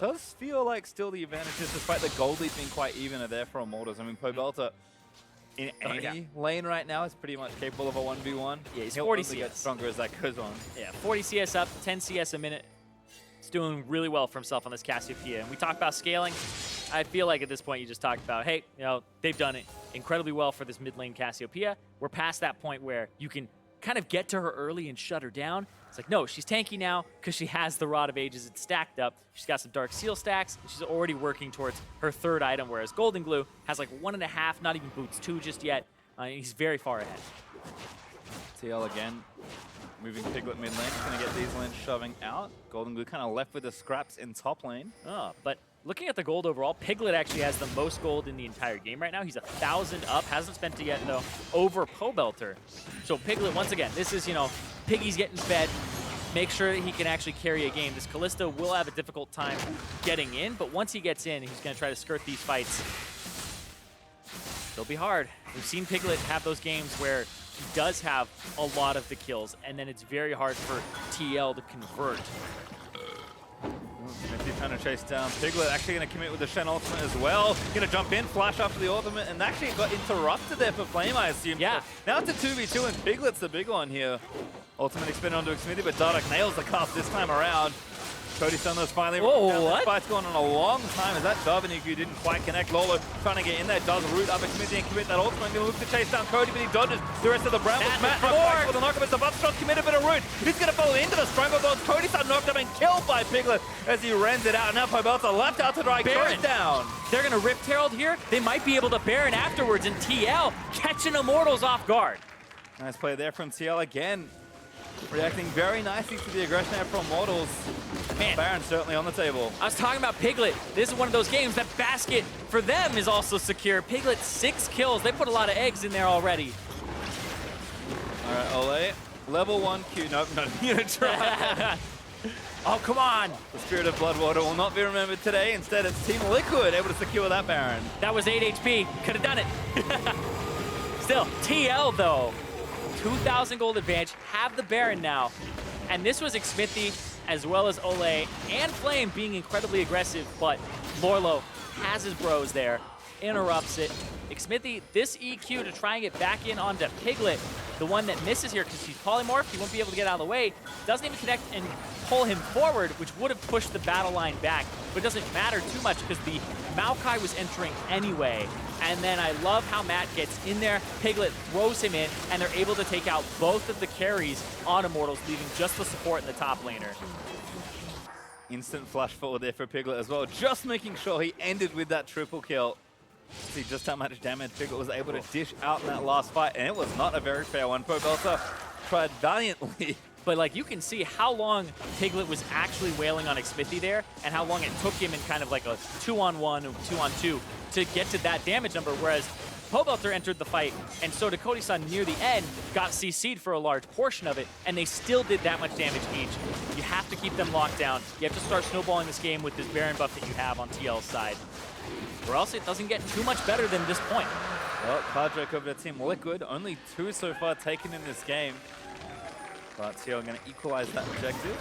Does feel like still the advantages, despite the gold lead being quite even, are there for Immortals. I mean, Pobelter in any lane right now is pretty much capable of a 1v1. Yeah, he's He'll 40 only CS. get stronger as that goes on. Yeah, 40 CS up, 10 CS a minute. He's doing really well for himself on this Cassiopeia. And we talk about scaling. I feel like at this point you just talked about, hey, they've done it incredibly well for this mid lane Cassiopeia. We're past that point where you can kind of get to her early and shut her down. It's like, no, she's tanky now because she has the Rod of Ages. It's stacked up. She's got some Dark Seal stacks. And she's already working towards her 3rd item, whereas Goldenglue has like 1.5, not even boots 2 just yet. He's very far ahead. TL again, moving Piglet mid lane. He's going to get these lanes shoving out. Goldenglue kind of left with the scraps in top lane. But looking at the gold overall, Piglet actually has the most gold in the entire game right now. He's 1,000 up, hasn't spent it yet though, over Pobelter. So Piglet, once again, this is, Piggy's getting fed. Make sure that he can actually carry a game. This Kalista will have a difficult time getting in, but once he gets in, he's going to try to skirt these fights. It'll be hard. We've seen Piglet have those games where he does have a lot of the kills, and then it's very hard for TL to convert. Xmithie trying to chase down Piglet, actually going to commit with the Shen ultimate as well. Going to jump in, flash after the ultimate, and actually got interrupted there for Flame, I assume. Yeah. Now it's a 2v2, and Piglet's the big one here. Ultimate expended onto Xmithie, but Dardoch nails the cast this time around. Cody Sun has finally what? This fight's gone on a long time as that Jarvan didn't quite connect. Lourlo trying to get in there, does root up Xmithie and commit that ultimate. Going to look to chase down Cody, but he dodges the rest of the Brambles. Matt for the knockup as the Buttershot committed a bit of root. He's going to fall into the stranglehold. Cody Sun knocked up and killed by Piglet as he rends it out. Now Pobelter left out to dry. Goes down. They're going to Rift Herald here. They might be able to Baron afterwards, and TL catching Immortals off guard. Nice play there from TL again. Reacting very nicely to the aggression there from Immortals. Man, Baron certainly on the table. I was talking about Piglet. This is one of those games that basket for them is also secure. Piglet 6 kills. They put a lot of eggs in there already. All right, Olleh. Level 1 Q. Nope, not going to try. Oh, come on. The spirit of Bloodwater will not be remembered today. Instead, it's Team Liquid able to secure that Baron. That was 8 HP. Could have done it. Still, TL though. 2,000 gold advantage. Have the Baron now. And this was Xmithie as well as Olleh and Flame being incredibly aggressive, but Lourlo has his bros there, interrupts it. Xmithie, this EQ to try and get back in onto Piglet, the one that misses here because he's polymorphed, he won't be able to get out of the way, doesn't even connect and pull him forward, which would have pushed the battle line back, but it doesn't matter too much because the Maokai was entering anyway. And then I love how Matt gets in there, Piglet throws him in, and they're able to take out both of the carries on Immortals, leaving just the support in the top laner. Instant flash forward there for Piglet as well, just making sure he ended with that triple kill. See just how much damage Piglet was able to dish out in that last fight, and it was not a very fair one. Pobelter tried valiantly. But like you can see how long Piglet was actually wailing on Xmithie there, and how long it took him in kind of like a 2-on-1 or 2-on-2 to get to that damage number, whereas Pobelter entered the fight, and so did Cody Sun near the end, got CC'd for a large portion of it, and they still did that much damage each. You have to keep them locked down. You have to start snowballing this game with this Baron buff that you have on TL's side, or else it doesn't get too much better than this point. Well, Dardoch over to Team Liquid, only 2 so far taken in this game. But TL going to equalize that objective.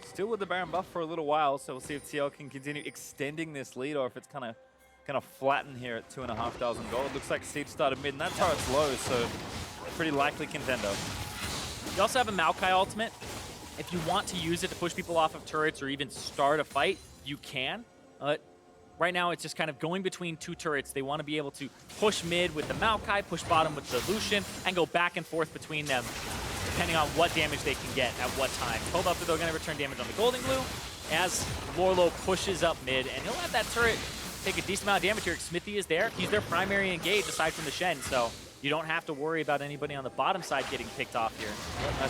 Still with the Baron buff for a little while, so we'll see if TL can continue extending this lead or if it's kind of flatten here at 2,500 gold. Looks like Siege started mid, and that turret's low, so pretty likely contender. You also have a Maokai ultimate. If you want to use it to push people off of turrets or even start a fight, you can. Right now, it's just kind of going between 2 turrets. They want to be able to push mid with the Maokai, push bottom with the Lucian, and go back and forth between them, depending on what damage they can get at what time. Pobelter, they're going to return damage on the Goldenglue as Lourlo pushes up mid, and he'll have that turret take a decent amount of damage here. Xmithie is there. He's their primary engage aside from the Shen, so you don't have to worry about anybody on the bottom side getting picked off here.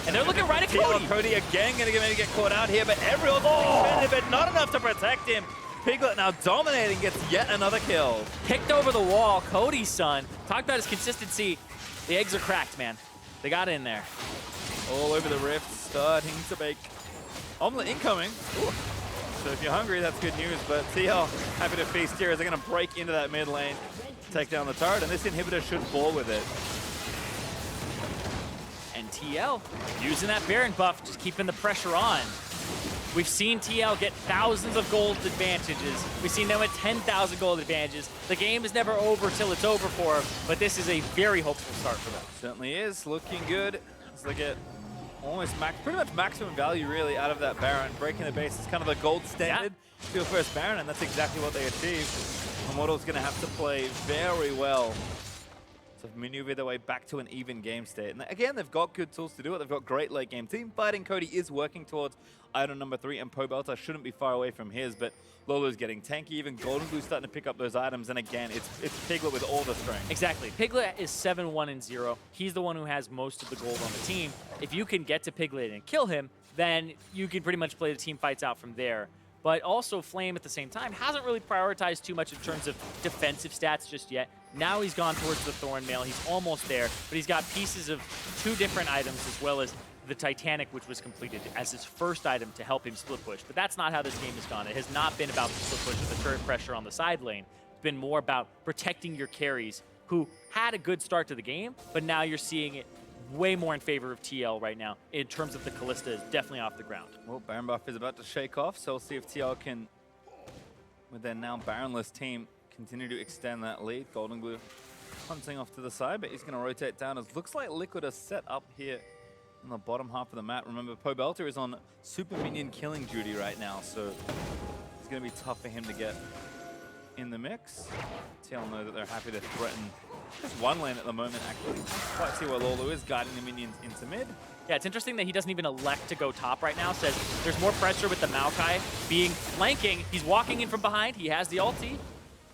And they're looking right at Cody. Cody again going to maybe get caught out here, but everyone's defended, but not enough to protect him. Piglet now dominating, gets yet another kill. Picked over the wall, Cody Sun. Talk about his consistency. The eggs are cracked, man. They got in there. All over the rift, starting to bake. Omelet incoming. Ooh. So if you're hungry, that's good news, but TL happy to feast here as they're going to break into that mid lane, take down the turret, and this inhibitor should fall with it. And TL using that Baron buff, just keeping the pressure on. We've seen TL get thousands of gold advantages. We've seen them at 10,000 gold advantages. The game is never over till it's over for them, but this is a very hopeful start for them. Certainly is, looking good as they get almost pretty much maximum value really out of that Baron. Breaking the base is kind of the gold standard for your first Baron, and that's exactly what they achieved. Immortals going to have to play very well to maneuver their way back to an even game state. And again, they've got good tools to do it. They've got great late game team fighting. Cody is working towards item number 3, and Pobelter shouldn't be far away from his, but Lulu's getting tanky. Even Goldenglue starting to pick up those items, and again, it's Piglet with all the strength. Exactly. Piglet is 7-1-0. He's the one who has most of the gold on the team. If you can get to Piglet and kill him, then you can pretty much play the team fights out from there. But also Flame at the same time hasn't really prioritized too much in terms of defensive stats just yet. Now he's gone towards the Thorn Mail. He's almost there, but he's got pieces of 2 different items as well as the Titanic, which was completed as his first item to help him split push. But that's not how this game has gone. It has not been about the split push or the turret pressure on the side lane. It's been more about protecting your carries who had a good start to the game, but now you're seeing it way more in favor of TL right now in terms of the Kalista is definitely off the ground. Well, Baron buff is about to shake off, so we'll see if TL can, with their now Baronless team, continue to extend that lead. Goldenglue hunting off to the side, but he's going to rotate down. It looks like Liquid are set up here in the bottom half of the map. Remember, Pobelter is on super minion killing duty right now, so it's going to be tough for him to get in the mix. TL know that they're happy to threaten just one lane at the moment, actually. Quite see where Lourlo is guiding the minions into mid. Yeah, it's interesting that he doesn't even elect to go top right now. Says there's more pressure with the Maokai being flanking. He's walking in from behind. He has the ulti.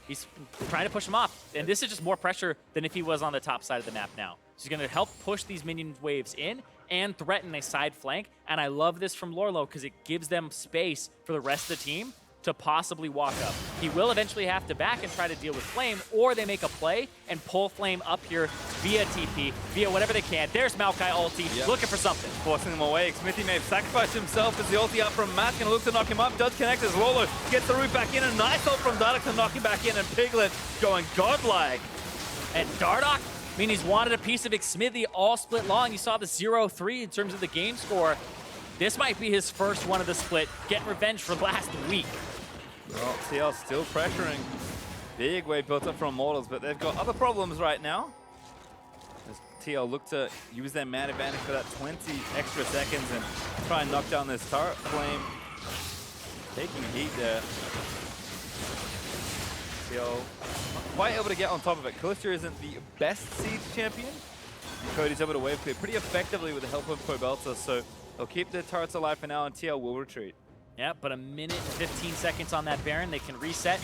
He's trying to push him off. And this is just more pressure than if he was on the top side of the map now. So he's going to help push these minion waves in and threaten a side flank. And I love this from Lourlo because it gives them space for the rest of the team to possibly walk up. He will eventually have to back and try to deal with Flame, or they make a play and pull Flame up here via TP, via whatever they can. There's Maokai ulti, looking for something. Forcing him away. Xmithie may have sacrificed himself as the ulti up from Matt. Gonna look to knock him up. Does connect as Lourlo gets the root back in. A nice ult from Dardoch to knock him back in, and Piglet going godlike. And Dardoch, he's wanted a piece of Xmithie all split long. You saw the 0-3 in terms of the game score. This might be his first one of the split. Get revenge for last week. Well, TL still pressuring. Big wave built up from Immortals, but they've got other problems right now. As TL look to use their man advantage for that 20 extra seconds and try and knock down this turret. Flame taking heat there. TL not quite able to get on top of it. Kalista isn't the best siege champion. And Cody's able to wave clear pretty effectively with the help of Pobelter, so they'll keep their turrets alive for now and TL will retreat. Yeah, but a minute and 15 seconds on that Baron. They can reset,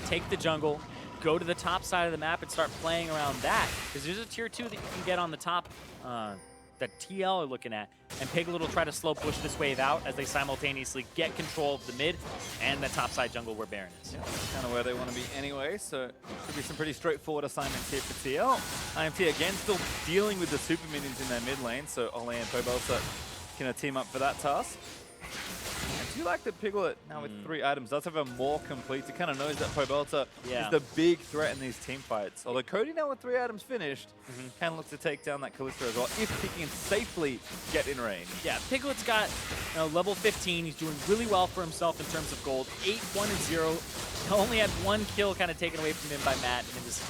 take the jungle, go to the top side of the map and start playing around that. Because there's a tier 2 that you can get on the top that TL are looking at. And Piglet will try to slow push this wave out as they simultaneously get control of the mid and the top side jungle where Baron is. Yeah, that's kind of where they want to be anyway, so should be some pretty straightforward assignments here for TL. IMT again still dealing with the super minions in their mid lane, so Olleh and Pobelter can team up for that task. I do like that Piglet, now with 3 items, does have a more complete. It kind of knows that Pobelter is the big threat in these team fights. Although Cody now with 3 items finished, can look to take down that Kalista as well, if he can safely get in range. Yeah, Piglet's got level 15. He's doing really well for himself in terms of gold. 8-1-0. Only had 1 kill kind of taken away from him by Matt. And it was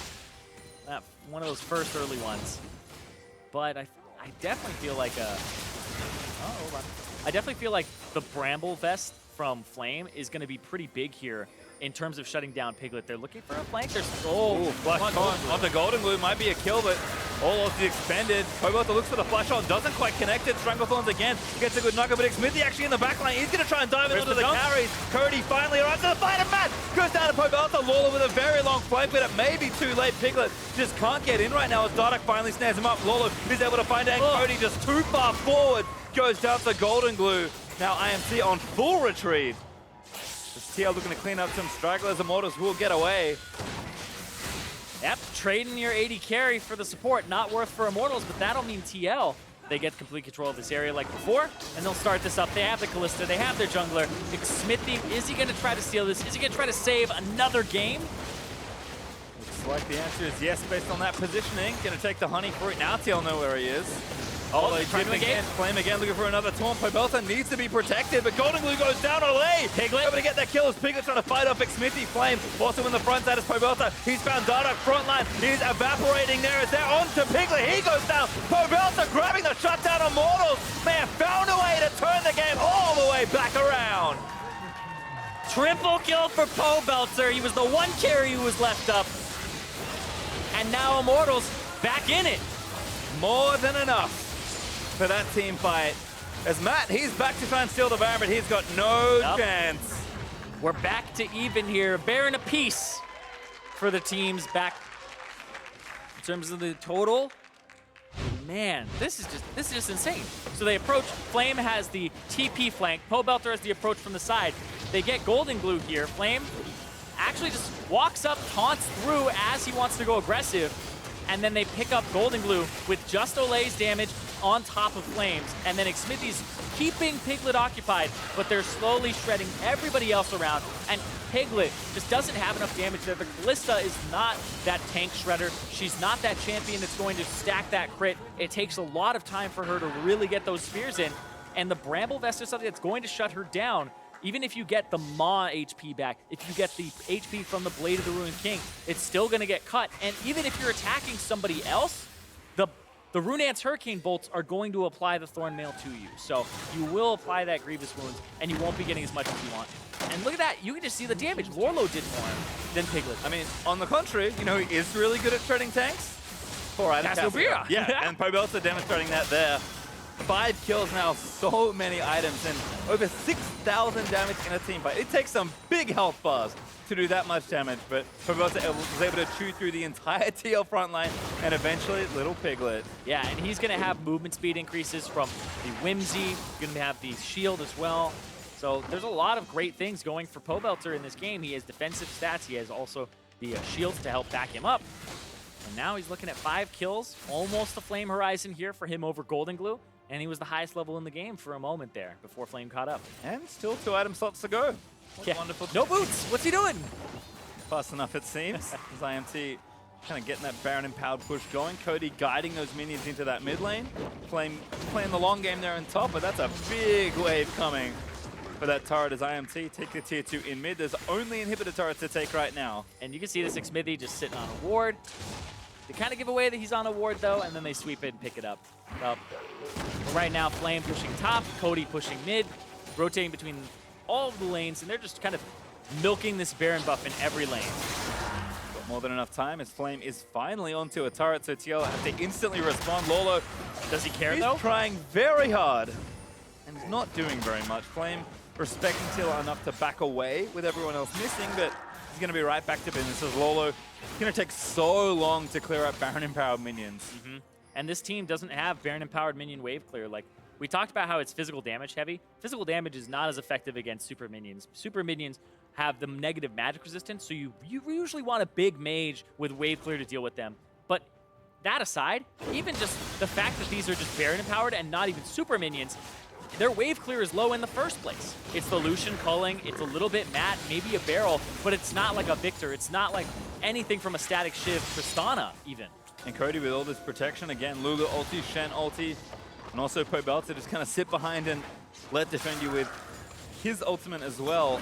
one of those first early ones. But I definitely feel like hold on. I definitely feel like the Bramble Vest from Flame is going to be pretty big here in terms of shutting down Piglet. They're looking for a flank. There's flash on the Goldenglue might be a kill, but Olleh expended. Pobelter looks for the flash on, doesn't quite connect it. Stranglethorns again, gets a good knocker, but Xmithie actually in the backline. He's going to try and dive into the carries. Cody finally arrives to the fight, and Matt goes down to Pobelter. Lourlo with a very long flank, but it may be too late. Piglet just can't get in right now as Dardoch finally snares him up. Lourlo is able to find it, and Cody just too far forward. Goes down to Goldenglue. Now IMT on full retreat. This TL looking to clean up some stragglers. Immortals will get away. Yep, trading your AD carry for the support. Not worth for Immortals, but that'll mean TL. They get complete control of this area like before, and they'll start this up. They have the Kalista, they have their jungler. Xmithie, is he going to try to steal this? Is he going to try to save another game? Looks like the answer is yes, based on that positioning. Going to take the honey fruit. Now TL know where he is. Olleh dipping again, Flame again, looking for another taunt. Pobelter needs to be protected, but Goldenglue goes down. Olleh! Piglet able to get that kill as Piglet trying to fight off Xmithie. Flame also in the front side as Pobelter. He's found Dardoch frontline. He's evaporating there as they're on to Piglet. He goes down. Pobelter grabbing the shutdown on Immortals. Man, found a way to turn the game all the way back around. Triple kill for Pobelter. He was the one carry who was left up. And now Immortals back in it. More than enough for that team fight. As Matt, he's back to try and steal the Baron, but he's got no chance. We're back to even here. Baron apiece for the teams back. In terms of the total, man, this is just insane. So they approach. Flame has the TP flank. Pobelter has the approach from the side. They get Goldenglue here. Flame actually just walks up, taunts through as he wants to go aggressive. And then they pick up Goldenglue with just Olleh's damage on top of Flames. And then Xmithie's keeping Piglet occupied, but they're slowly shredding everybody else around. And Piglet just doesn't have enough damage there. The Kalista is not that tank shredder. She's not that champion that's going to stack that crit. It takes a lot of time for her to really get those spears in. And the Bramble Vest is something that's going to shut her down. Even if you get the Maw HP back, if you get the HP from the Blade of the Ruined King, it's still going to get cut. And even if you're attacking somebody else, the Runeant's Hurricane Bolts are going to apply the Thorn Mail to you. So you will apply that Grievous Wounds, and you won't be getting as much as you want. And look at that. You can just see the damage. Lourlo did more than Piglet. I mean, on the contrary, you know who is really good at shredding tanks? 4 items. Cassiopeia. Yeah, and Pobelter demonstrating that there. 5 kills now, so many items, and over 6,000 damage in a team fight. It takes some big health bars to do that much damage, but Pobelter was able to chew through the entire TL front line, and eventually little Piglet. Yeah, and he's going to have movement speed increases from the Whimsy, going to have the shield as well. So there's a lot of great things going for Pobelter in this game. He has defensive stats. He has also the shields to help back him up. And now he's looking at 5 kills, almost a Flame Horizon here for him over Goldenglue. And he was the highest level in the game for a moment there before Flame caught up. And still 2 item slots to go. Yeah. Wonderful. No boots. What's he doing? Fast enough, it seems. As IMT kind of getting that Baron empowered push going. Cody guiding those minions into that mid lane, playing the long game there on top, but that's a big wave coming for that turret as IMT take the tier 2 in mid. There's only inhibitor turrets to take right now. And you can see this Xmithie just sitting on a ward. They kind of give away that he's on a ward though, and then they sweep it and pick it up. Well, right now, Flame pushing top, Cody pushing mid, rotating between all of the lanes, and they're just kind of milking this Baron buff in every lane. Got more than enough time as Flame is finally onto a turret, so TL have to instantly respond. Lourlo, does he care he's though? Trying very hard, and he's not doing very much. Flame respecting TL enough to back away with everyone else missing, but he's going to be right back to business as Lourlo. It's going to take so long to clear up Baron empowered minions. And this team doesn't have Baron empowered minion wave clear. Like, we talked about how it's physical damage heavy. Physical damage is not as effective against super minions. Super minions have the negative magic resistance, so you usually want a big mage with wave clear to deal with them. But that aside, even just the fact that these are just Baron empowered and not even super minions, their wave clear is low in the first place. It's the Lucian culling, it's a little bit Matt, maybe a barrel, but it's not like a Victor. It's not like anything from a static Shiv Tristana even. And Cody with all this protection, again, Lulu ulti, Shen ulti, and also Pobelter just kind of sit behind and let defend you with his ultimate as well.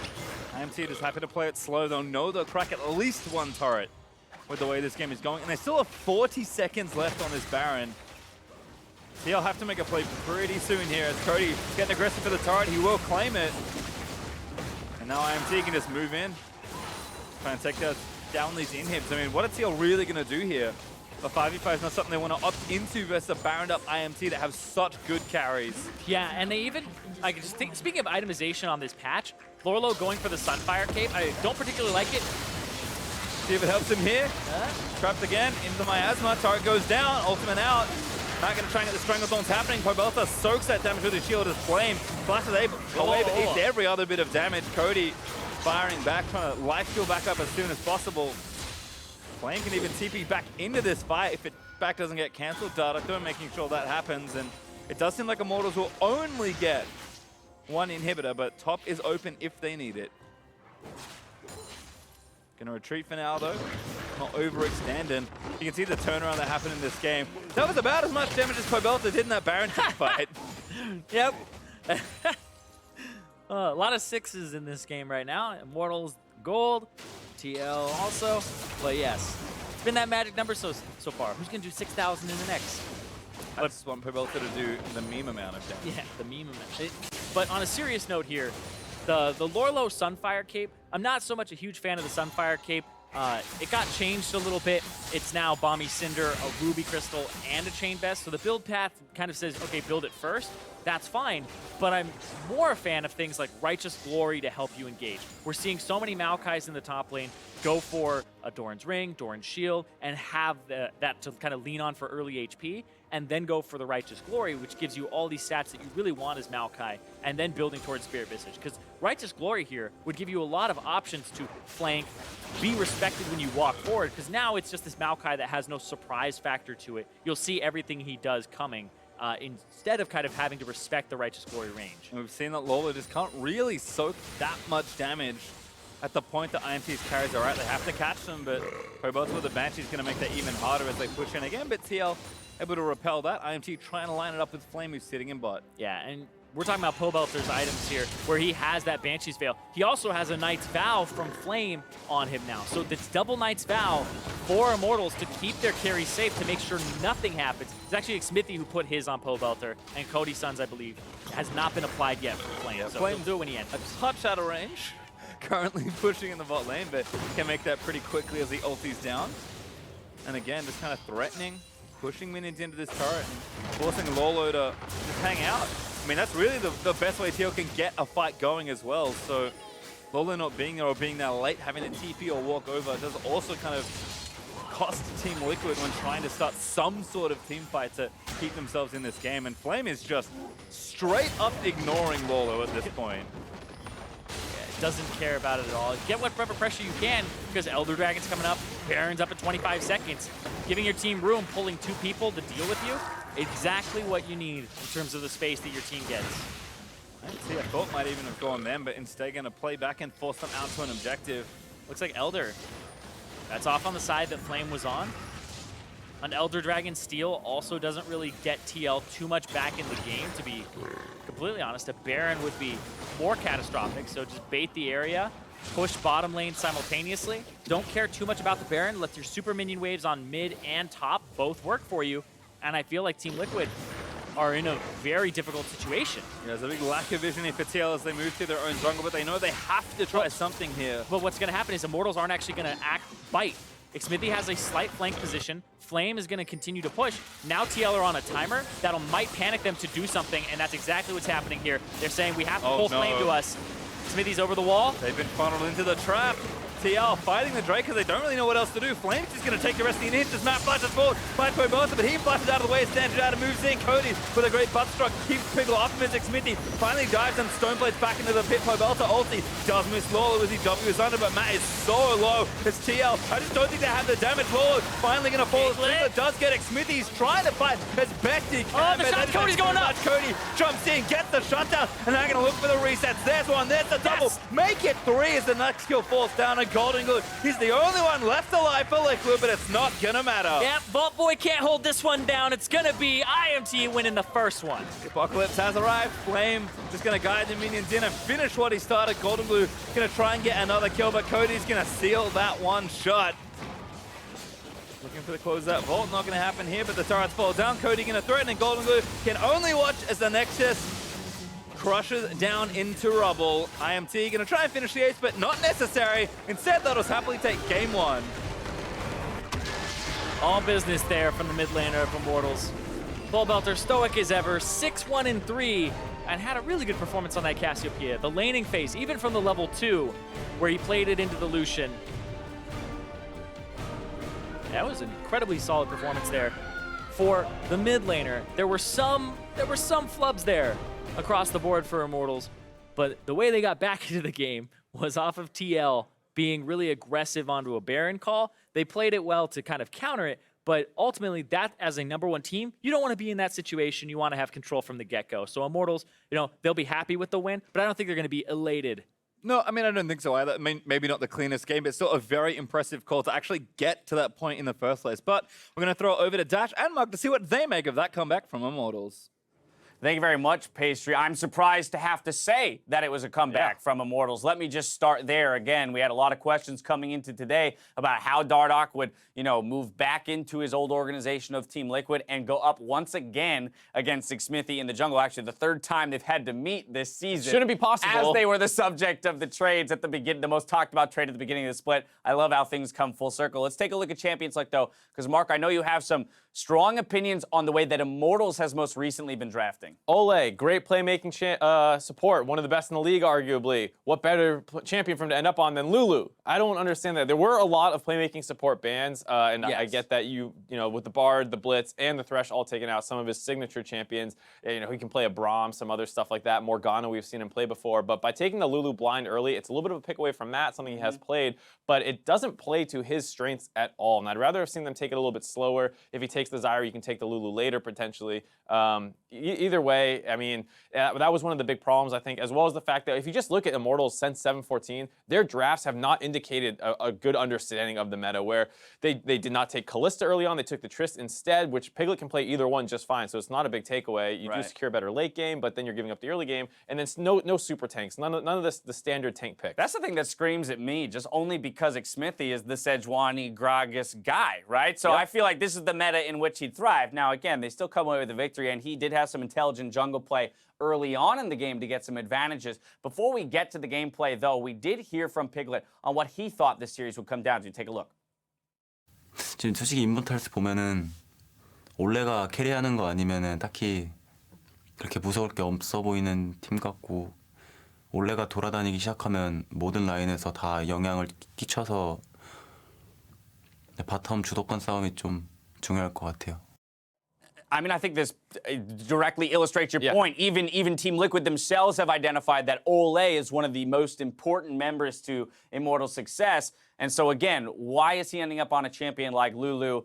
IMT just happy to play it slow. They'll know they'll crack at least one turret with the way this game is going. And they still have 40 seconds left on this Baron. He'll have to make a play pretty soon here as Cody getting aggressive for the turret. He will claim it. And now IMT can just move in. Try and take down these inhibs. I mean, what is TL really going to do here? A 5v5 is not something they want to opt into versus a Baroned up IMT that have such good carries. Yeah, and they even, I just think, speaking of itemization on this patch, Lourlo going for the Sunfire Cape, I don't particularly like it. See if it helps him here. Trapped again into Miasma. Turret goes down, ultimate out. Not going to try and get the Stranglethorns happening. Pobelter soaks that damage with his shield as Flame. Blast is able to eat every other bit of damage. Cody firing back, trying to life steal back up as soon as possible. Flame can even TP back into this fight if it back doesn't get cancelled. Dardoch making sure that happens, and it does seem like Immortals will only get one inhibitor, but top is open if they need it. Gonna retreat for now though, not overextend, and you can see the turnaround that happened in this game. That was about as much damage as Pobelter did in that Baron team fight. Yep. A lot of sixes in this game right now. Immortals gold, TL also, but yes, it's been that magic number so far. Who's gonna do 6,000 in the next? I just want Pobelter to do the meme amount of damage. Yeah, the meme amount. But on a serious note here, the Lourlo Sunfire Cape, I'm not so much a huge fan of the Sunfire Cape. It got changed a little bit. It's now Balmy Cinder, a Ruby Crystal, and a Chain Vest. So the build path kind of says, okay, build it first. That's fine. But I'm more a fan of things like Righteous Glory to help you engage. We're seeing so many Maokais in the top lane go for a Doran's Ring, Doran's Shield, and have that to kind of lean on for early HP, and then go for the Righteous Glory, which gives you all these stats that you really want as Maokai, and then building towards Spirit Visage. Because Righteous Glory here would give you a lot of options to flank, be respected when you walk forward, because now it's just this Maokai that has no surprise factor to it. You'll see everything he does coming, instead of kind of having to respect the Righteous Glory range. And we've seen that Lourlo just can't really soak that much damage at the point that IMT's carries are at. They have to catch them, but Pobelter with the Banshee's going to make that even harder as they push in again, but TL able to repel that. IMT trying to line it up with Flame, who's sitting in bot. Yeah, and we're talking about Pobelter's items here, where he has that Banshee's Veil. He also has a Knight's Vow from Flame on him now. So it's double Knight's Vow for Immortals to keep their carry safe, to make sure nothing happens. It's actually Xmithie who put his on Pobelter, and Cody Sun's, I believe, has not been applied yet for Flame. Yeah, so Flame he'll do it when he enters. A touch out of range. Currently pushing in the bot lane, but can make that pretty quickly as the ulti's down. And again, just kind of threatening, pushing minions into this turret and forcing Lourlo to just hang out. I mean, that's really the best way TL can get a fight going as well. So Lourlo not being there or being there late, having a TP or walk over, does also kind of cost Team Liquid when trying to start some sort of team fight to keep themselves in this game. And Flame is just straight up ignoring Lourlo at this point. Doesn't care about it at all. Get whatever pressure you can, because Elder Dragon's coming up, Baron's up at 25 seconds. Giving your team room, pulling 2 people to deal with you, exactly what you need in terms of the space that your team gets. I thought might even have gone them, but instead going to play back and force them out to an objective. Looks like Elder That's off on the side that Flame was on. An Elder Dragon steal also doesn't really get TL too much back in the game, to be completely honest. A Baron would be more catastrophic, so just bait the area, push bottom lane simultaneously. Don't care too much about the Baron. Let your super minion waves on mid and top both work for you. And I feel like Team Liquid are in a very difficult situation. Yeah, there's a big lack of vision for TL as they move to their own jungle, but they know they have to try something here. But what's going to happen is Immortals aren't actually going to bite. Xmithie has a slight flank position. Flame is going to continue to push. Now TL are on a timer. That'll might panic them to do something, and that's exactly what's happening here. They're saying, we have to pull Flame to us. Xmithie's over the wall. They've been funneled into the trap. TL fighting the Drake because they don't really know what else to do. Flame's just going to take the rest of the inhibitors. Matt flashes forward, finds Pobelter, but he flashes out of the way, stands out and moves in. Cody with a great butt struck, keeps Piglet off of his Xmithie, finally dives and Stoneblades back into the pit. Pobelter ulti does miss Lourlo as he W's under, but Matt is so low. It's TL. I just don't think they have the damage. Lourlo finally going to fall. Piglet does get Xmithie. He's trying to fight as best he can. Oh, the shot, Cody's going up. Cody jumps in, gets the shutdown, and they're going to look for the resets. There's one, there's the double. Yes. Make it 3 as the next kill falls down on Goldenglue. He's the only one left alive for Liquid, but it's not gonna matter. Yep, Vault Boy can't hold this one down. It's gonna be IMT winning the first one. Apocalypse has arrived. Flame just gonna guide the minions in and finish what he started. Goldenglue gonna try and get another kill, but Cody's gonna seal that one shot. Looking for the close that vault, not gonna happen here, but the turrets fall down. Cody gonna threaten, and Goldenglue can only watch as the Nexus crushes down into rubble. IMT gonna try and finish the ace, but not necessary. Instead, they'll just happily take game 1. All business there from the mid laner of Immortals. Pobelter, stoic as ever, 6-1-3, and had a really good performance on that Cassiopeia. The laning phase, even from the level 2, where he played it into the Lucian. That was an incredibly solid performance there. For the mid laner, there were some flubs there across the board for Immortals, but the way they got back into the game was off of TL being really aggressive onto a Baron call. They played it well to kind of counter it, but ultimately that as a #1 team, you don't want to be in that situation. You want to have control from the get-go. So Immortals, they'll be happy with the win, but I don't think they're going to be elated. No, I mean, I don't think so either. I mean, maybe not the cleanest game, but still a very impressive call to actually get to that point in the first place. But we're going to throw it over to Dash and Mug to see what they make of that comeback from Immortals. Thank you very much, Pastry. I'm surprised to have to say that it was a comeback from Immortals. Let me just start there. Again, we had a lot of questions coming into today about how Dardoch would, move back into his old organization of Team Liquid and go up once again against Xmithie in the jungle. Actually, the 3rd time they've had to meet this season. Shouldn't be possible. As they were the subject of the trades at the beginning, the most talked about trade at the beginning of the split. I love how things come full circle. Let's take a look at Champions Select, though, because, Mark, I know you have some strong opinions on the way that Immortals has most recently been drafting. Olleh, great playmaking support, one of the best in the league, arguably. What better champion for him to end up on than Lulu? I don't understand that. There were a lot of playmaking support bans, and Yes. I get that with the Bard, the Blitz, and the Thresh all taken out, some of his signature champions, he can play a Braum, some other stuff like that. Morgana, we've seen him play before, but by taking the Lulu blind early, it's a little bit of a pick away from that, something he has played, but it doesn't play to his strengths at all, and I'd rather have seen them take it a little bit slower. If he takes the Zyra, you can take the Lulu later, potentially. Either way, I mean, that was one of the big problems, I think, as well as the fact that if you just look at Immortals since 7-14, their drafts have not indicated a good understanding of the meta, where they did not take Kalista early on, they took the Trist instead, which Piglet can play either one just fine, so it's not a big takeaway. You do secure better late game, but then you're giving up the early game, and then no super tanks, none of this, the standard tank picks. That's the thing that screams at me, just only because Xmithie is the Sejuani Gragas guy, right? So I feel like this is the meta in which he'd thrive. Now, again, they still come away with a victory, and he did have some intelligent jungle play early on in the game to get some advantages. Before we get to the gameplay, though, we did hear from Piglet on what he thought this series would come down to. Take a look. 지금 솔직히 인버탈스 보면은 올레가 캐리하는 거 아니면은 딱히 그렇게 무서울 게 없어 보이는 팀 같고, 올레가 돌아다니기 시작하면 모든 라인에서 다 영향을 끼쳐서 바텀 주도권 싸움이 좀 중요할 것 같아요. I mean, I think this directly illustrates your point. Even Team Liquid themselves have identified that Olleh is one of the most important members to Immortals' success. And so, again, why is he ending up on a champion like Lulu?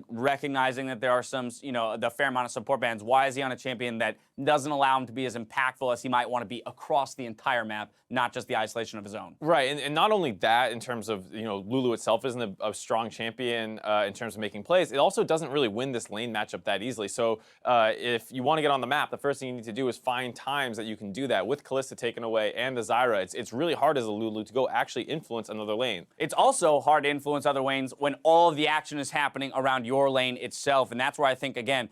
recognizing that there are some, the fair amount of support bans. Why is he on a champion that doesn't allow him to be as impactful as he might want to be across the entire map, not just the isolation of his own? Right, and not only that, in terms of, Lulu itself isn't a strong champion in terms of making plays, it also doesn't really win this lane matchup that easily. So if you want to get on the map, the first thing you need to do is find times that you can do that. With Kalista taken away and the Zyra, it's really hard as a Lulu to go actually influence another lane. It's also hard to influence other lanes when all of the action is happening around your lane itself, and that's where I think, again,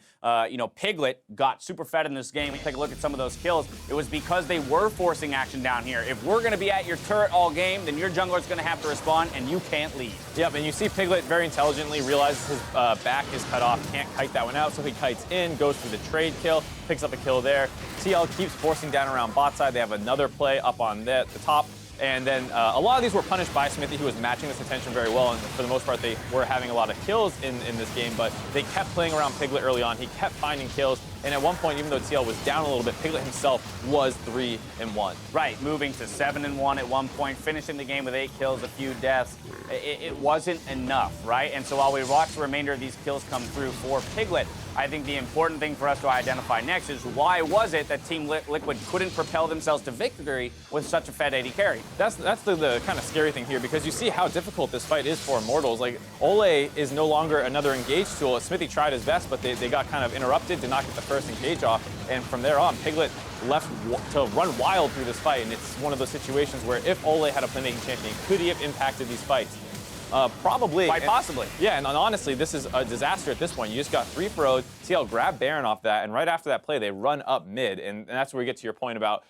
Piglet got super fed in this game. Take a look at some of those kills. It was because they were forcing action down here. If we're going to be at your turret all game, then your jungler's going to have to respond, and you can't leave. Yep, and you see Piglet very intelligently realizes his back is cut off, can't kite that one out, so he kites in, goes for the trade kill, picks up a kill there. TL keeps forcing down around bot side. They have another play up on the top. And then a lot of these were punished by Xmithie, who was matching this attention very well. And for the most part, they were having a lot of kills in this game. But they kept playing around Piglet early on. He kept finding kills. And at one point, even though TL was down a little bit, Piglet himself was 3-1. Right, moving to 7-1 at one point, finishing the game with 8 kills, a few deaths. It wasn't enough, right? And so while we watch the remainder of these kills come through for Piglet, I think the important thing for us to identify next is why was it that Team Liquid couldn't propel themselves to victory with such a fed AD carry? That's the kind of scary thing here, because you see how difficult this fight is for Immortals. Like, Olleh is no longer another engage tool. Xmithie tried his best, but they got kind of interrupted, did not get the first engage off. And from there on, Piglet left to run wild through this fight. And it's one of those situations where if Olleh had a playmaking champion, could he have impacted these fights? Probably. Quite possibly. Yeah, and honestly, this is a disaster at this point. You just got 3 for 0. TL grab Baron off that, and right after that play, they run up mid. And that's where we get to your point about,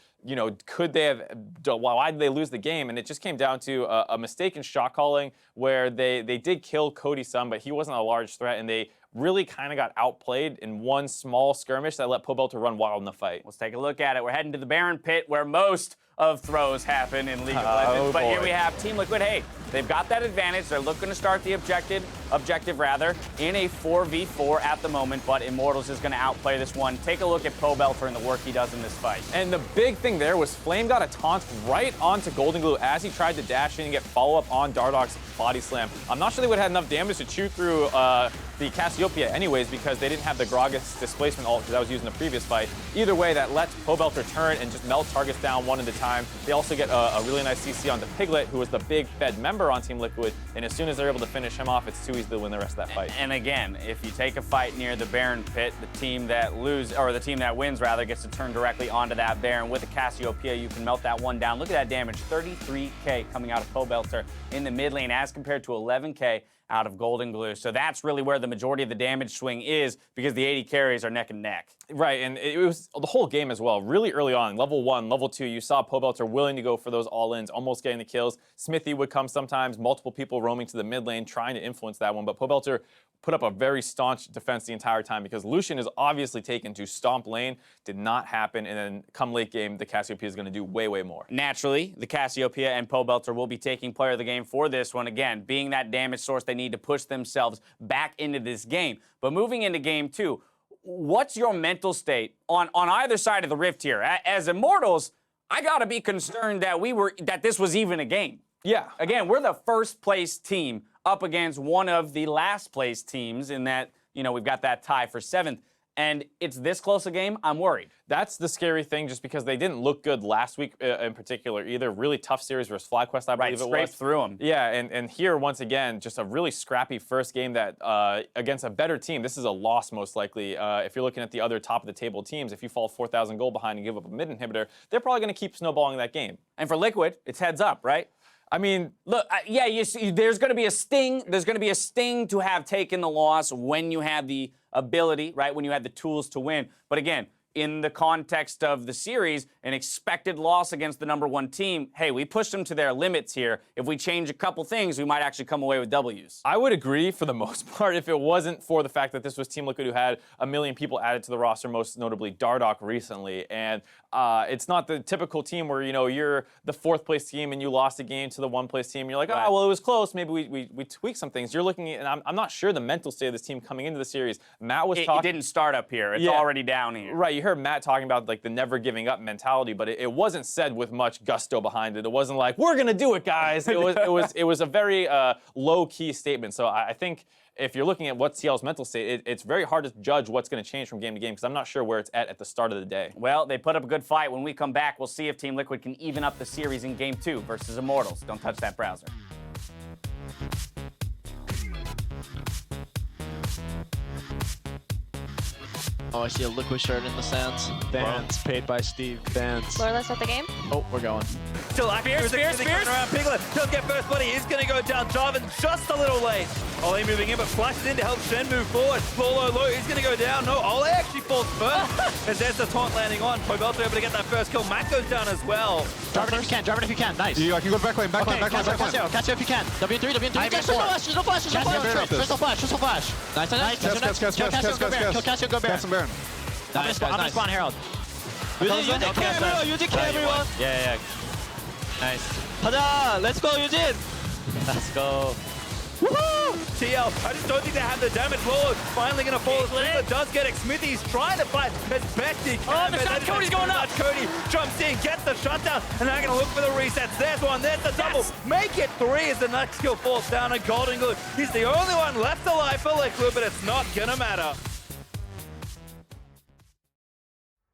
could they have, why did they lose the game? And it just came down to a mistake in shot calling where they did kill Cody Sun, but he wasn't a large threat, and they really kind of got outplayed in one small skirmish that let Pobelter run wild in the fight. Let's take a look at it. We're heading to the Baron pit where most of throws happen in League of Legends. But here we have Team Liquid. Hey, they've got that advantage. They're looking to start the objective in a 4v4 at the moment, but Immortals is going to outplay this one. Take a look at Pobelter and the work he does in this fight. And the big thing there was Flame got a taunt right onto Goldenglue as he tried to dash in and get follow-up on Dardoch's body slam. I'm not sure they would have had enough damage to chew through the Cassiopeia anyways, because they didn't have the Gragas displacement ult, because that was used in the previous fight. Either way, that lets Pobelter turn and just melt targets down one at a time. They also get a really nice CC onto Piglet, who was the big Fed member on Team Liquid, and as soon as they're able to finish him off, it's too easy to win the rest of that fight. And again, if you take a fight near the Baron pit, the team that wins rather, gets to turn directly onto that Baron. With the Cassiopeia, you can melt that one down. Look at that damage, 33k coming out of Pobelter in the mid lane as compared to 11k out of Goldenglue. So that's really where the majority of the damage swing is, because the AD carries are neck and neck. Right, and it was the whole game as well. Really early on, level 1, level 2, you saw Pobelter willing to go for those all-ins, almost getting the kills. Xmithie would come sometimes, multiple people roaming to the mid lane, trying to influence that one, but Pobelter put up a very staunch defense the entire time, because Lucian is obviously taken to stomp lane. Did not happen, and then come late game, the Cassiopeia is going to do way, way more. Naturally, the Cassiopeia and Pobelter will be taking player of the game for this one. Again, being that damage source, they need to push themselves back into this game. But moving into game 2, what's your mental state on either side of the rift here? As Immortals, I gotta be concerned that this was even a game. Yeah. Again, we're the first place team up against one of the last place teams in that, we've got that tie for 7th. And it's this close a game, I'm worried. That's the scary thing, just because they didn't look good last week in particular either. Really tough series versus FlyQuest, I believe it was. Scraped through them. Yeah, and here, once again, just a really scrappy first game that against a better team. This is a loss, most likely. If you're looking at the other top-of-the-table teams, if you fall 4,000 gold behind and give up a mid inhibitor, they're probably going to keep snowballing that game. And for Liquid, it's heads up, right? I mean, look, there's going to be a sting. There's going to be a sting to have taken the loss when you have the ability, right? When you have the tools to win. But again, in the context of the series, an expected loss against the #1 team, hey, we pushed them to their limits here. If we change a couple things, we might actually come away with W's. I would agree for the most part if it wasn't for the fact that this was Team Liquid, who had 1 million people added to the roster, most notably Dardoch recently. And it's not the typical team where, you're the 4th place team and you lost a game to the 1 place team. And you're like, oh, well, it was close. Maybe we tweaked some things. You're looking at, and I'm not sure the mental state of this team coming into the series. Matt was talking. It didn't start up here. It's already down here. Right. You heard heard Matt talking about like the never giving up mentality, but it wasn't said with much gusto behind it. It wasn't like, we're gonna do it, guys. It was a very low key statement. So I think if you're looking at what CL's mental state, it's very hard to judge what's going to change from game to game because I'm not sure where it's at the start of the day. Well, they put up a good fight. When we come back, we'll see if Team Liquid can even up the series in Game 2 versus Immortals. Don't touch that browser. Oh, I see a Liquid shirt in the sands. Fans paid by Steve. Fans. Lourlo at the game. Oh, we're going. Still active. Fierce. Around Piglet. Does get first bloody. He's going to go down. Jarvan just a little late. Olleh moving in, but flashes in to help Shen move forward. Lourlo low. He's going to go down. No, Olleh actually falls first. As there's the taunt landing on. Pobelter able to get that first kill. Matt goes down as well. Jarvan if you can. Nice. I can go back lane. Catch if you can. W3. There's no flash. Nice. Cassio, go Baron. Nice. I'm gonna spawn Herald. Eugene, everyone. Yeah. Nice. 가자. Let's go, Eugene. Let's go. Woohoo! TL, I just don't think they have the damage. Lourlo finally going to fall asleep. It does get Xmithie. He's trying to fight as best he can. The shot, Cody's going up. Cody jumps in, gets the shutdown, and now going to look for the resets. There's one, there's the double. Make it 3 as the next kill falls down. And Goldenglue, he's the only one left alive for Liquid, but it's not going to matter.